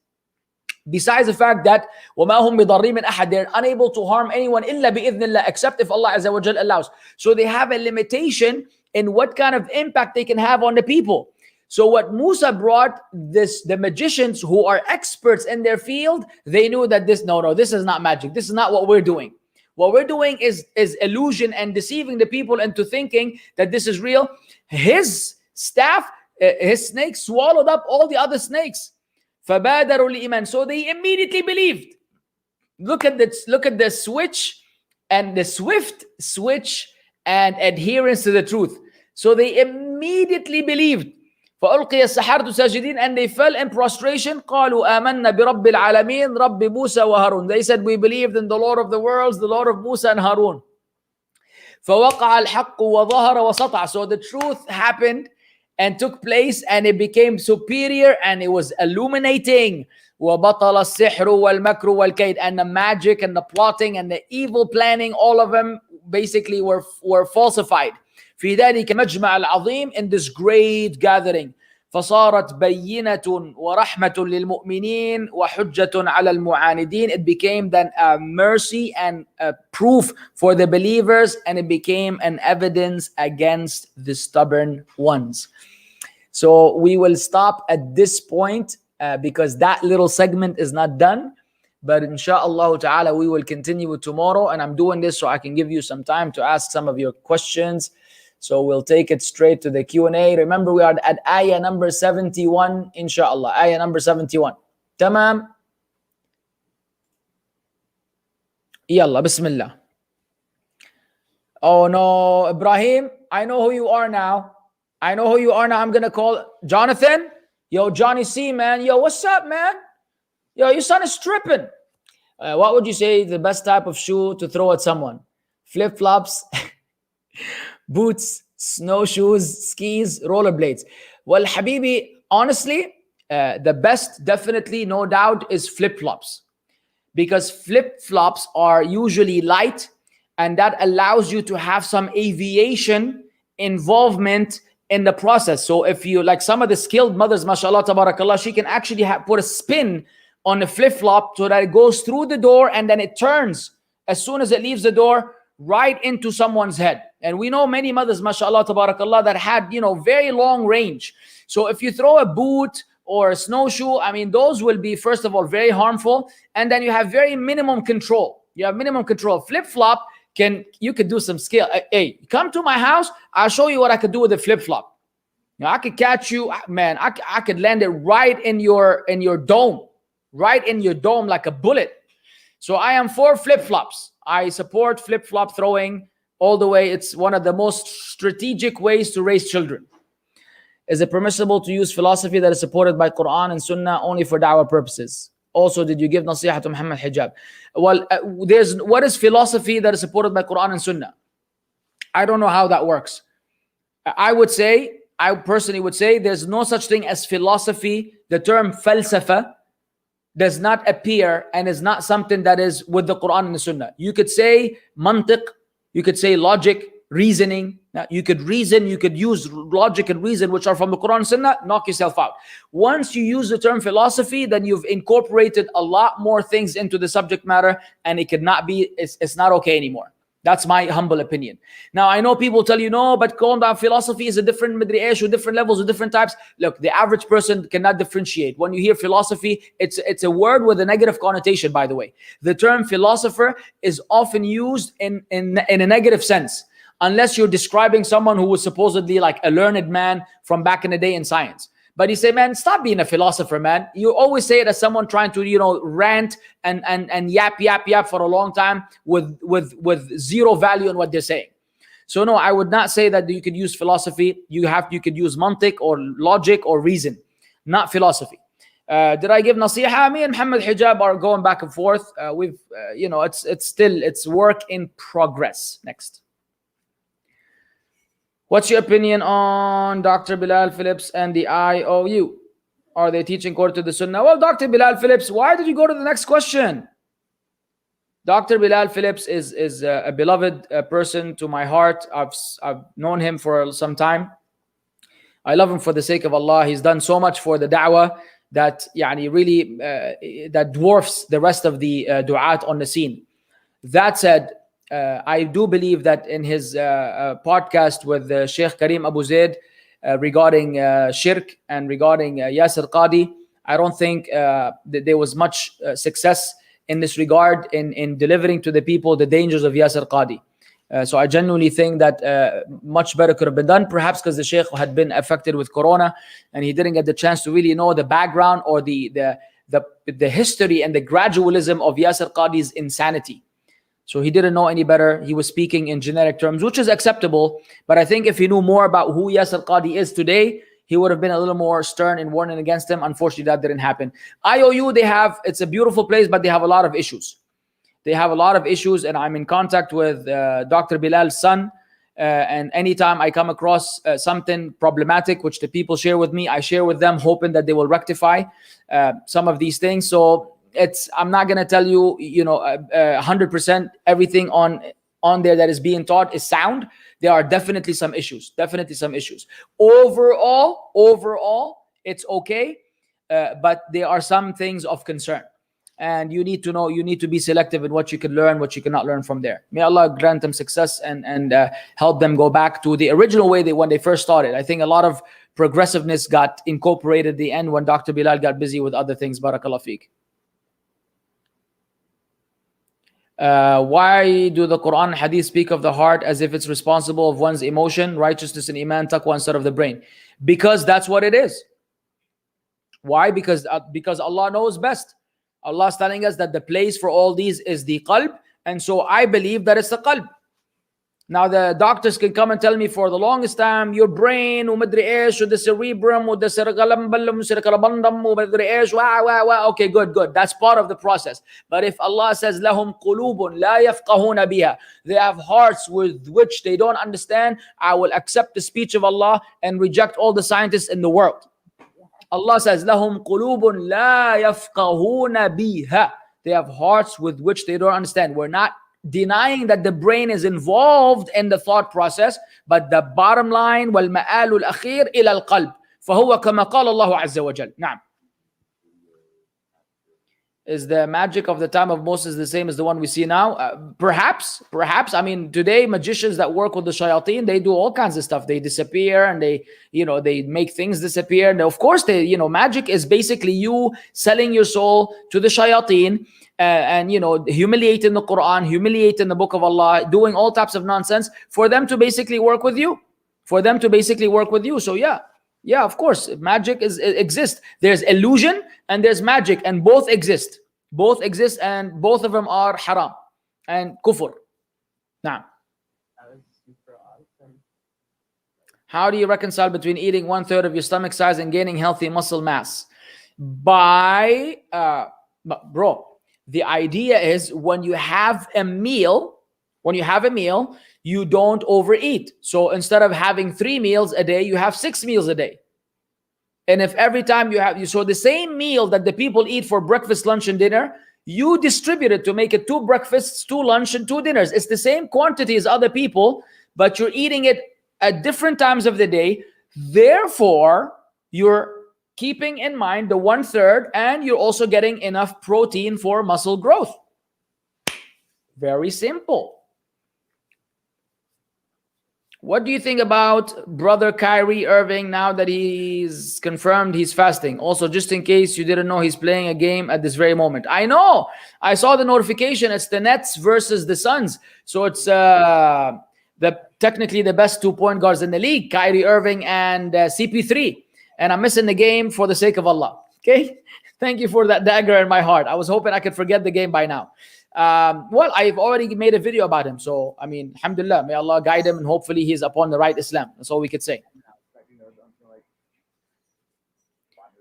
Besides the fact that وَمَا هُمْ بِضَرِّين مِنْ أَحَدٍ, they're unable to harm anyone إِلَّا بِإِذْنِ اللَّهِ, except if Allah Azza wa Jal allows. So they have a limitation in what kind of impact they can have on the people. So what Musa brought, the magicians who are experts in their field, they knew that this is not magic. This is not what we're doing. What we're doing is illusion and deceiving the people into thinking that this is real. His staff, his snake swallowed up all the other snakes. فَبَادَرُوا الْإِيمَانِ, so they immediately believed. Look at the switch and the swift switch and adherence to the truth. So they immediately believed. فَأُلْقِيَ السَّحَرَةُ سَاجِدِينَ, and they fell in prostration. قَالُوا آمَنَّا بِرَبِّ الْعَالَمِينَ رَبِّ مُوسَى وَهَارُونَ, they said, we believed in the Lord of the worlds, the Lord of Musa and Harun. فَوَقَعَ الْحَقُّ وَظَهَرَ وَسَطَعَ, so the truth happened and took place, and it became superior, and it was illuminating. وَبَطَلَ السِّحْرُ وَالْمَكْرُ وَالْكَيْدُ, and the magic and the plotting and the evil planning, all of them basically were falsified. في ذلك مجمع العظيم, in this great gathering. فصارت بينة ورحمة للمؤمنين وحجة على المعاندين, it became then a mercy and a proof for the believers, and it became an evidence against the stubborn ones. So we will stop at this point because that little segment is not done. But inshallah ta'ala, we will continue tomorrow, and I'm doing this so I can give you some time to ask some of your questions. So we'll take it straight to the Q&A. Remember, we are at ayah number 71, inshallah. Ayah number 71. Tamam. Yalla, bismillah. Oh no, Ibrahim, I know who you are now. I'm going to call Jonathan. Yo, Johnny C, man. Yo, what's up, man? Yo, your son is tripping. What would you say the best type of shoe to throw at someone? Flip-flops, boots, snowshoes, skis, rollerblades. Well, Habibi, honestly, the best, definitely, no doubt, is flip-flops. Because flip-flops are usually light, and that allows you to have some aviation involvement in the process. So if you, like some of the skilled mothers, mashallah, tabarakallah, she can actually put a spin on the flip-flop so that it goes through the door, and then it turns as soon as it leaves the door right into someone's head. And we know many mothers, mashallah, tabarakallah, that had, very long range. So if you throw a boot or a snowshoe, I mean, those will be, first of all, very harmful. And then you have very minimum control. Flip-flop, you could do some skill. Hey, come to my house, I'll show you what I could do with a flip-flop. I could catch you, man. I could land it right in your dome. Right in your dome like a bullet. So I am for flip-flops. I support flip-flop throwing all the way. It's one of the most strategic ways to raise children. Is it permissible to use philosophy that is supported by Quran and Sunnah only for da'wah purposes? Also, did you give nasiha to Muhammad Hijab? Well, what is philosophy that is supported by Quran and Sunnah? I don't know how that works. I personally would say there's no such thing as philosophy. The term falsafa does not appear and is not something that is with the Quran and the Sunnah. You could say mantiq, you could say logic, reasoning. Now, you could reason, you could use logic and reason, which are from the Quran and Sunnah, knock yourself out. Once you use the term philosophy, then you've incorporated a lot more things into the subject matter, and it could not be, it's not okay anymore. That's my humble opinion. Now, I know people tell you, no, but calm down, philosophy is a different midri'esh with different levels, with different types. Look, the average person cannot differentiate. When you hear philosophy, it's a word with a negative connotation, by the way. The term philosopher is often used in a negative sense, unless you're describing someone who was supposedly like a learned man from back in the day in science. But you say, man, stop being a philosopher, man. You always say it as someone trying to, rant and yap for a long time with zero value in what they're saying. So no, I would not say that you could use philosophy. You could use mantiq or logic or reason, not philosophy. Did I give nasiha? Me and Muhammad Hijab are going back and forth. It's work in progress. Next. What's your opinion on Dr. Bilal Phillips and the IOU? Are they teaching according to the Sunnah? Well, Dr. Bilal Phillips, why did you go to the next question? Dr. Bilal Phillips is a beloved person to my heart. I've known him for some time. I love him for the sake of Allah. He's done so much for the da'wah that really that dwarfs the rest of the du'at on the scene. That said, I do believe that in his podcast with Sheikh Karim Abu Zaid regarding shirk and regarding Yasir Qadi, I don't think that there was much success in this regard in delivering to the people the dangers of Yasir Qadi. So I genuinely think that much better could have been done, perhaps because the Sheikh had been affected with Corona and he didn't get the chance to really know the background or the history and the gradualism of Yasir Qadi's insanity. So he didn't know any better. He was speaking in generic terms, which is acceptable. But I think if he knew more about who Yasir Qadi is today, he would have been a little more stern in warning against him. Unfortunately, that didn't happen. IOU, it's a beautiful place, but they have a lot of issues. They have a lot of issues, and I'm in contact with Dr. Bilal's son. And anytime I come across something problematic, which the people share with me, I share with them, hoping that they will rectify some of these things. So I'm not going to tell you, 100% everything on there that is being taught is sound. There are definitely some issues. Overall, it's okay, but there are some things of concern. And you need to know, you need to be selective in what you can learn, what you cannot learn from there. May Allah grant them success and help them go back to the original way when they first started. I think a lot of progressiveness got incorporated at the end when Dr. Bilal got busy with other things. Barakallah feek. Why do the Quran and Hadith speak of the heart as if it's responsible of one's emotion, righteousness and iman, taqwa instead of the brain? Because that's what it is. Why? Because Allah knows best. Allah is telling us that the place for all these is the qalb, and so I believe that it's the qalb. Now the doctors can come and tell me for the longest time, your brain, the cerebrum, okay, good. That's part of the process. But if Allah says, lahum qulubun la yafqahuna biha, they have hearts with which they don't understand, I will accept the speech of Allah and reject all the scientists in the world. Allah says, lahum qulubun la yafqahuna biha. They have hearts with which they don't understand. We're not denying that the brain is involved in the thought process, but the bottom line, wal ma'alul akhir ila al qalb. فهو كما قال الله عز وجل. نعم. Is the magic of the time of Moses the same as the one we see now? Perhaps. I mean, today magicians that work with the shayateen, they do all kinds of stuff. They disappear and they make things disappear. And of course, magic is basically you selling your soul to the shayateen and humiliating the Quran, humiliating the book of Allah, doing all types of nonsense for them to basically work with you. So yeah, of course, magic exists. There's illusion and there's magic, and both exist. And both of them are haram and kufr. Now, how do you reconcile between eating 1/3 of your stomach size and gaining healthy muscle mass? The idea is when you have a meal, you don't overeat. So instead of having 3 meals a day, you have 6 meals a day. And if every time so the same meal that the people eat for breakfast, lunch, and dinner, you distribute it to make it 2 breakfasts, 2 lunch, and 2 dinners. It's the same quantity as other people, but you're eating it at different times of the day. Therefore, you're keeping in mind the 1/3, and you're also getting enough protein for muscle growth. Very simple. What do you think about brother Kyrie Irving now that he's confirmed he's fasting? Also, just in case you didn't know, he's playing a game at this very moment. I know. I saw the notification. It's the Nets versus the Suns. So it's technically the best 2-point guards in the league, Kyrie Irving and CP3. And I'm missing the game for the sake of Allah. Okay? Thank you for that dagger in my heart. I was hoping I could forget the game by now. Well, I've already made a video about him. So, I mean, alhamdulillah, may Allah guide him and hopefully he's upon the right Islam. That's all we could say.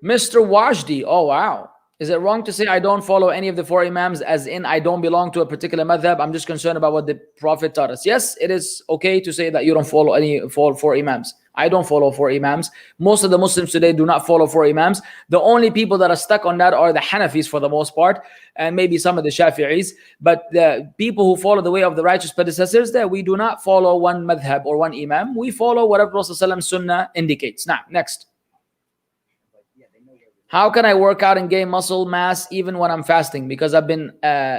Mr. Wajdi. Oh, wow. Is it wrong to say I don't follow any of the four imams, as in I don't belong to a particular madhab? I'm just concerned about what the Prophet taught us. Yes, it is okay to say that you don't follow four imams. I don't follow four imams. Most of the Muslims today do not follow four imams. The only people that are stuck on that are the Hanafis for the most part, and maybe some of the Shafi'is. But the people who follow the way of the righteous predecessors, that we do not follow one madhab or one imam. We follow whatever Prophet's Sunnah indicates. Now, next. How can I work out and gain muscle mass even when I'm fasting? Because I've been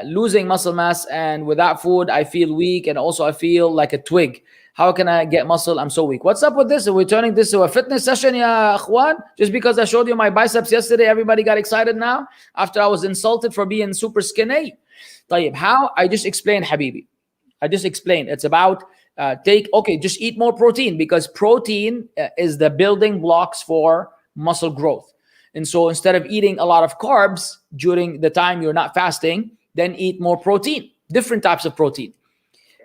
losing muscle mass, and without food, I feel weak, and also I feel like a twig. How can I get muscle? I'm so weak. What's up with this? Are we turning this to a fitness session, ya akhwan? Just because I showed you my biceps yesterday, everybody got excited now after I was insulted for being super skinny? طيب, how? I just explained, Habibi. I just explained. It's about just eat more protein, because protein is the building blocks for muscle growth. And so instead of eating a lot of carbs during the time you're not fasting, then eat more protein, different types of protein.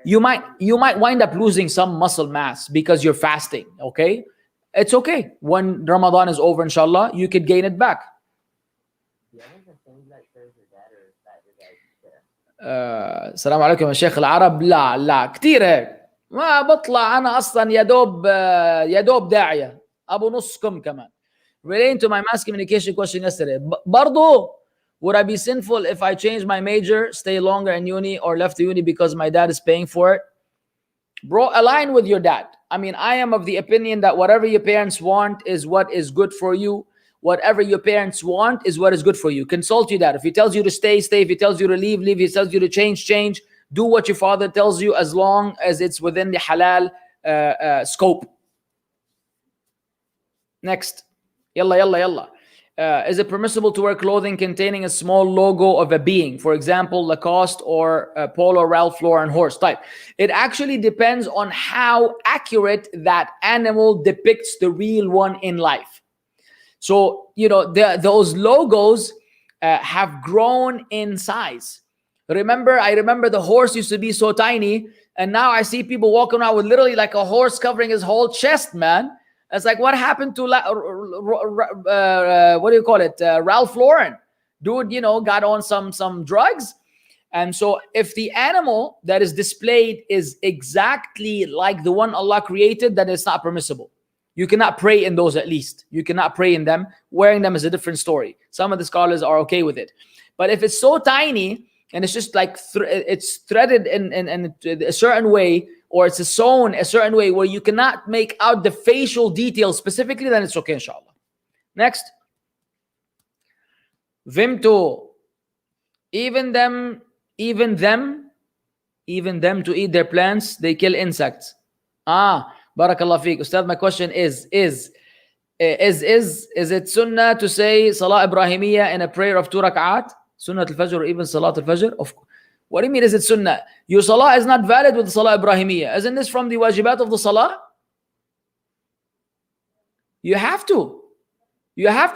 You might wind up losing some muscle mass because you're fasting, okay? It's okay. When Ramadan is over, inshallah, you could gain it back. السلام عليكم يا شيخ العرب. لا كتير هيك ما بطلع أنا أصلا يا دوب داعية أبو نصكم كمان. Relating to my mass communication question yesterday, برضو, would I be sinful if I change my major, stay longer in uni, or left the uni because my dad is paying for it? Bro, align with your dad. I mean, I am of the opinion that whatever your parents want is what is good for you. Whatever your parents want is what is good for you. Consult your dad. If he tells you to stay, stay. If he tells you to leave, leave. If he tells you to change, change. Do what your father tells you, as long as it's within the halal scope. Next. Yalla. Is it permissible to wear clothing containing a small logo of a being? For example, Lacoste or Polo Ralph Lauren horse type. It actually depends on how accurate that animal depicts the real one in life. So, those logos have grown in size. I remember the horse used to be so tiny, and now I see people walking around with literally like a horse covering his whole chest, man. It's like, what happened to Ralph Lauren? Dude, got on some drugs. And so if the animal that is displayed is exactly like the one Allah created, then it's not permissible. You cannot pray in those, at least. You cannot pray in them. Wearing them is a different story. Some of the scholars are okay with it. But if it's so tiny and it's just like it's threaded in a certain way, or it's sewn a certain way where you cannot make out the facial details specifically, then it's okay, inshallah. Next. Vimto. Even them to eat their plants, they kill insects. Barakallah feek. Ustad, my question is it sunnah to say Salah Ibrahimiyya in a prayer of 2 rak'at? Sunnah al-Fajr, or even Salat al-Fajr? What do you mean, is it sunnah? Your salah is not valid with the Salah Ibrahimiyya. Isn't this from the wajibat of the salah? You have to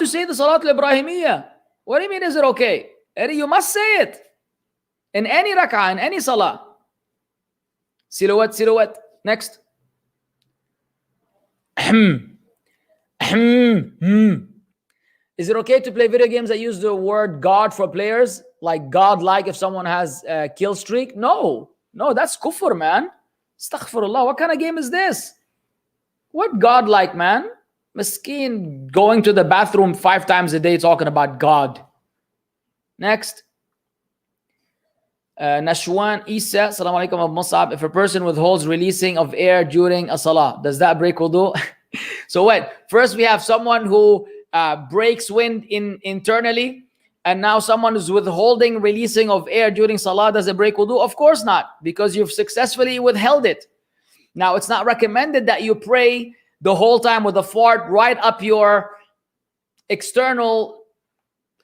say the Salat al-Ibrahimiyya. What do you mean, is it okay? You must say it. In any rak'ah, in any salah. Silhouette. Next. Is it okay to play video games that use the word God for players? Like God-like if someone has a kill streak? No, that's kufr, man. Astaghfirullah. What kind of game is this? What God-like, man? Maskeen going to the bathroom 5 times a day talking about God. Next. Nashwan Isa, Assalamu alaikum of Mussab. If a person withholds releasing of air during a salah, does that break wudu? So what? First we have someone who breaks wind internally, and now someone is withholding releasing of air during salah. Does it break wudu? Of course not, because you've successfully withheld it. Now, it's not recommended that you pray the whole time with a fart right up your external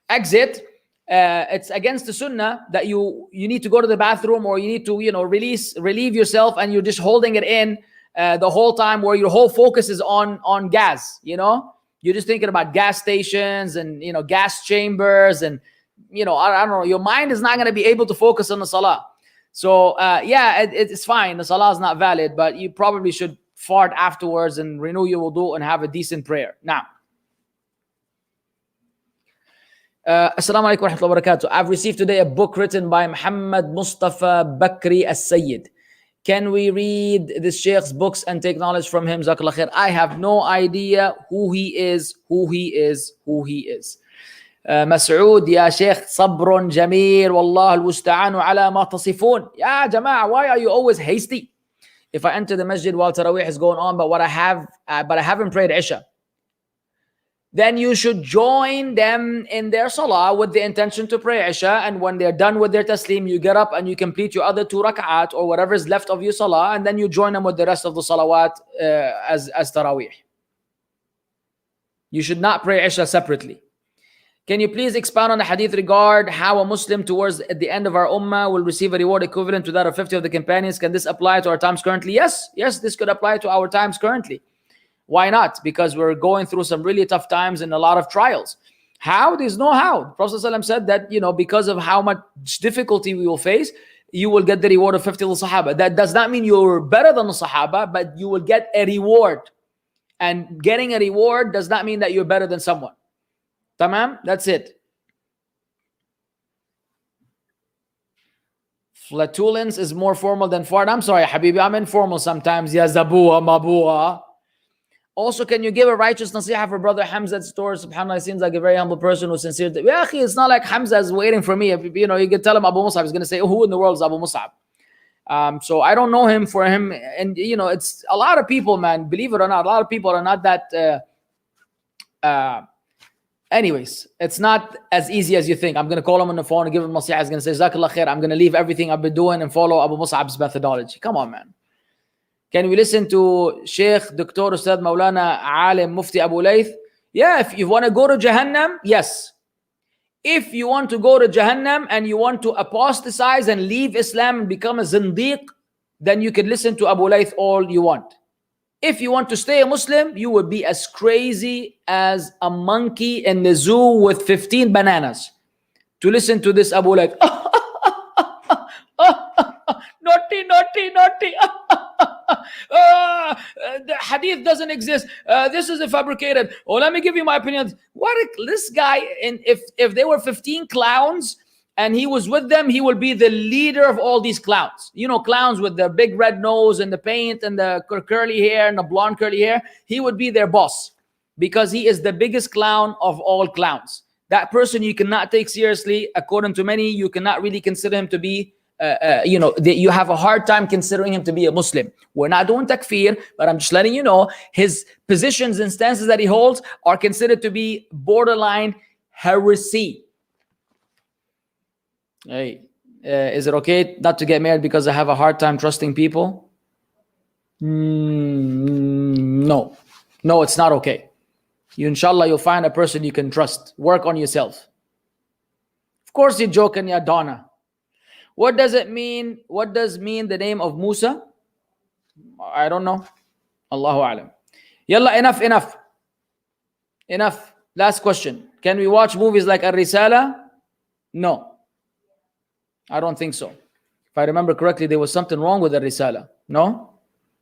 exit. It's against the sunnah that you need to go to the bathroom, or you need to relieve yourself, and you're just holding it in the whole time, where your whole focus is on gas. You're just thinking about gas stations and gas chambers, and I don't know, your mind is not going to be able to focus on the salah. So it's fine, the salah is not valid, but you probably should fart afterwards and renew your wudu and have a decent prayer. Now, Assalamu alaikum wa rahmatullahi wa barakatuh. I've received today a book written by Muhammad Mustafa Bakri As-Sayyid. Can we read this Sheikh's books and take knowledge from him? Jazakallah khair. I have no idea who he is. Mas'ud, ya Sheikh, sabrun jameel, wallah al-musta'anu ala ma tasifun. Ya Jama'ah, why are you always hasty? If I enter the masjid while Taraweeh is going on, but I haven't prayed Isha, then you should join them in their salah with the intention to pray Isha. And when they're done with their taslim, you get up and you complete your other 2 rak'at or whatever is left of your salah, and then you join them with the rest of the salawat as Taraweeh. You should not pray Isha separately. Can you please expound on the hadith regard how a Muslim towards at the end of our ummah will receive a reward equivalent to that of 50 of the companions? Can this apply to our times currently? Yes, this could apply to our times currently. Why not? Because we're going through some really tough times and a lot of trials. How? There's no how. The Prophet ﷺ said that, because of how much difficulty we will face, you will get the reward of 50 of the Sahaba. That does not mean you're better than the Sahaba, but you will get a reward. And getting a reward does not mean that you're better than someone. Tamam? That's it. Flatulence is more formal than fart. I'm sorry, Habibi, I'm informal sometimes. Ya Zabua, Mabua. Also, can you give a righteous nasiha for brother Hamza's store? SubhanAllah, he seems like a very humble person who's sincere. Yeah, it's not like Hamza is waiting for me. You can tell him Abu Mussab. He's going to say, who in the world is Abu Mussab? So I don't know him for him. And, it's a lot of people, man. Believe it or not, a lot of people are not that... Anyways, it's not as easy as you think. I'm going to call him on the phone and give him nasiha. He's going to say, Jazakallah khair, I'm going to leave everything I've been doing and follow Abu Mus'ab's methodology. Come on, man. Can we listen to Sheikh Dr. Ustad Maulana Alim Mufti Abu Layth? Yeah, if you want to go to Jahannam, yes. If you want to go to Jahannam and you want to apostatize and leave Islam and become a zindiq, then you can listen to Abu Layth all you want. If you want to stay a Muslim, you would be as crazy as a monkey in the zoo with 15 bananas to listen to this Abu Layth. Naughty. The hadith doesn't exist. This is fabricated. Oh, let me give you my opinion. This guy, and if there were 15 clowns and he was with them, he will be the leader of all these clowns. Clowns with the big red nose and the paint and the curly hair and the blonde curly hair. He would be their boss because he is the biggest clown of all clowns. That person you cannot take seriously. According to many, you cannot really consider him to be you have a hard time considering him to be a Muslim. We're not doing takfir, but I'm just letting you know his positions and stances that he holds are considered to be borderline heresy. Hey, is it okay not to get married because I have a hard time trusting people? No, it's not okay. Inshallah, you'll find a person you can trust. Work on yourself. Of course, you're joking, ya Donna. What does it mean? What does mean the name of Musa? I don't know. Allahu A'lam. Yalla, enough. Last question. Can we watch movies like Ar-Risala? No. I don't think so. If I remember correctly, there was something wrong with Ar-Risala. No?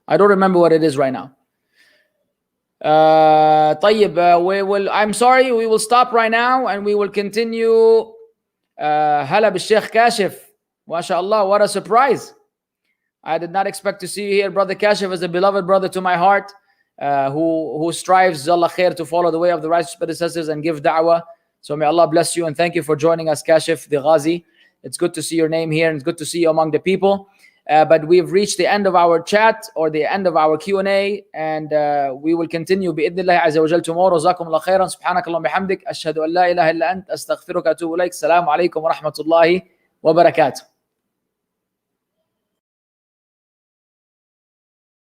I don't remember what it is right now. I'm sorry, we will stop right now and we will continue. Hala Sheikh Kashif. MashaAllah, what a surprise. I did not expect to see you here. Brother Kashif is a beloved brother to my heart who strives, Allah khair, to follow the way of the righteous predecessors and give da'wah. So may Allah bless you and thank you for joining us, Kashif the Ghazi. It's good to see your name here and it's good to see you among the people. But we've reached the end of our chat or the end of our Q&A and we will continue bi'idhnillah azza wa jal tomorrow. Jazakumullah khairan. Subhanakallah bihamdik. Ashhadu an la ilaha illa ant. Astaghfiruka atubu ilaik. Assalamu alaikum wa rahmatullahi wa barakatuh.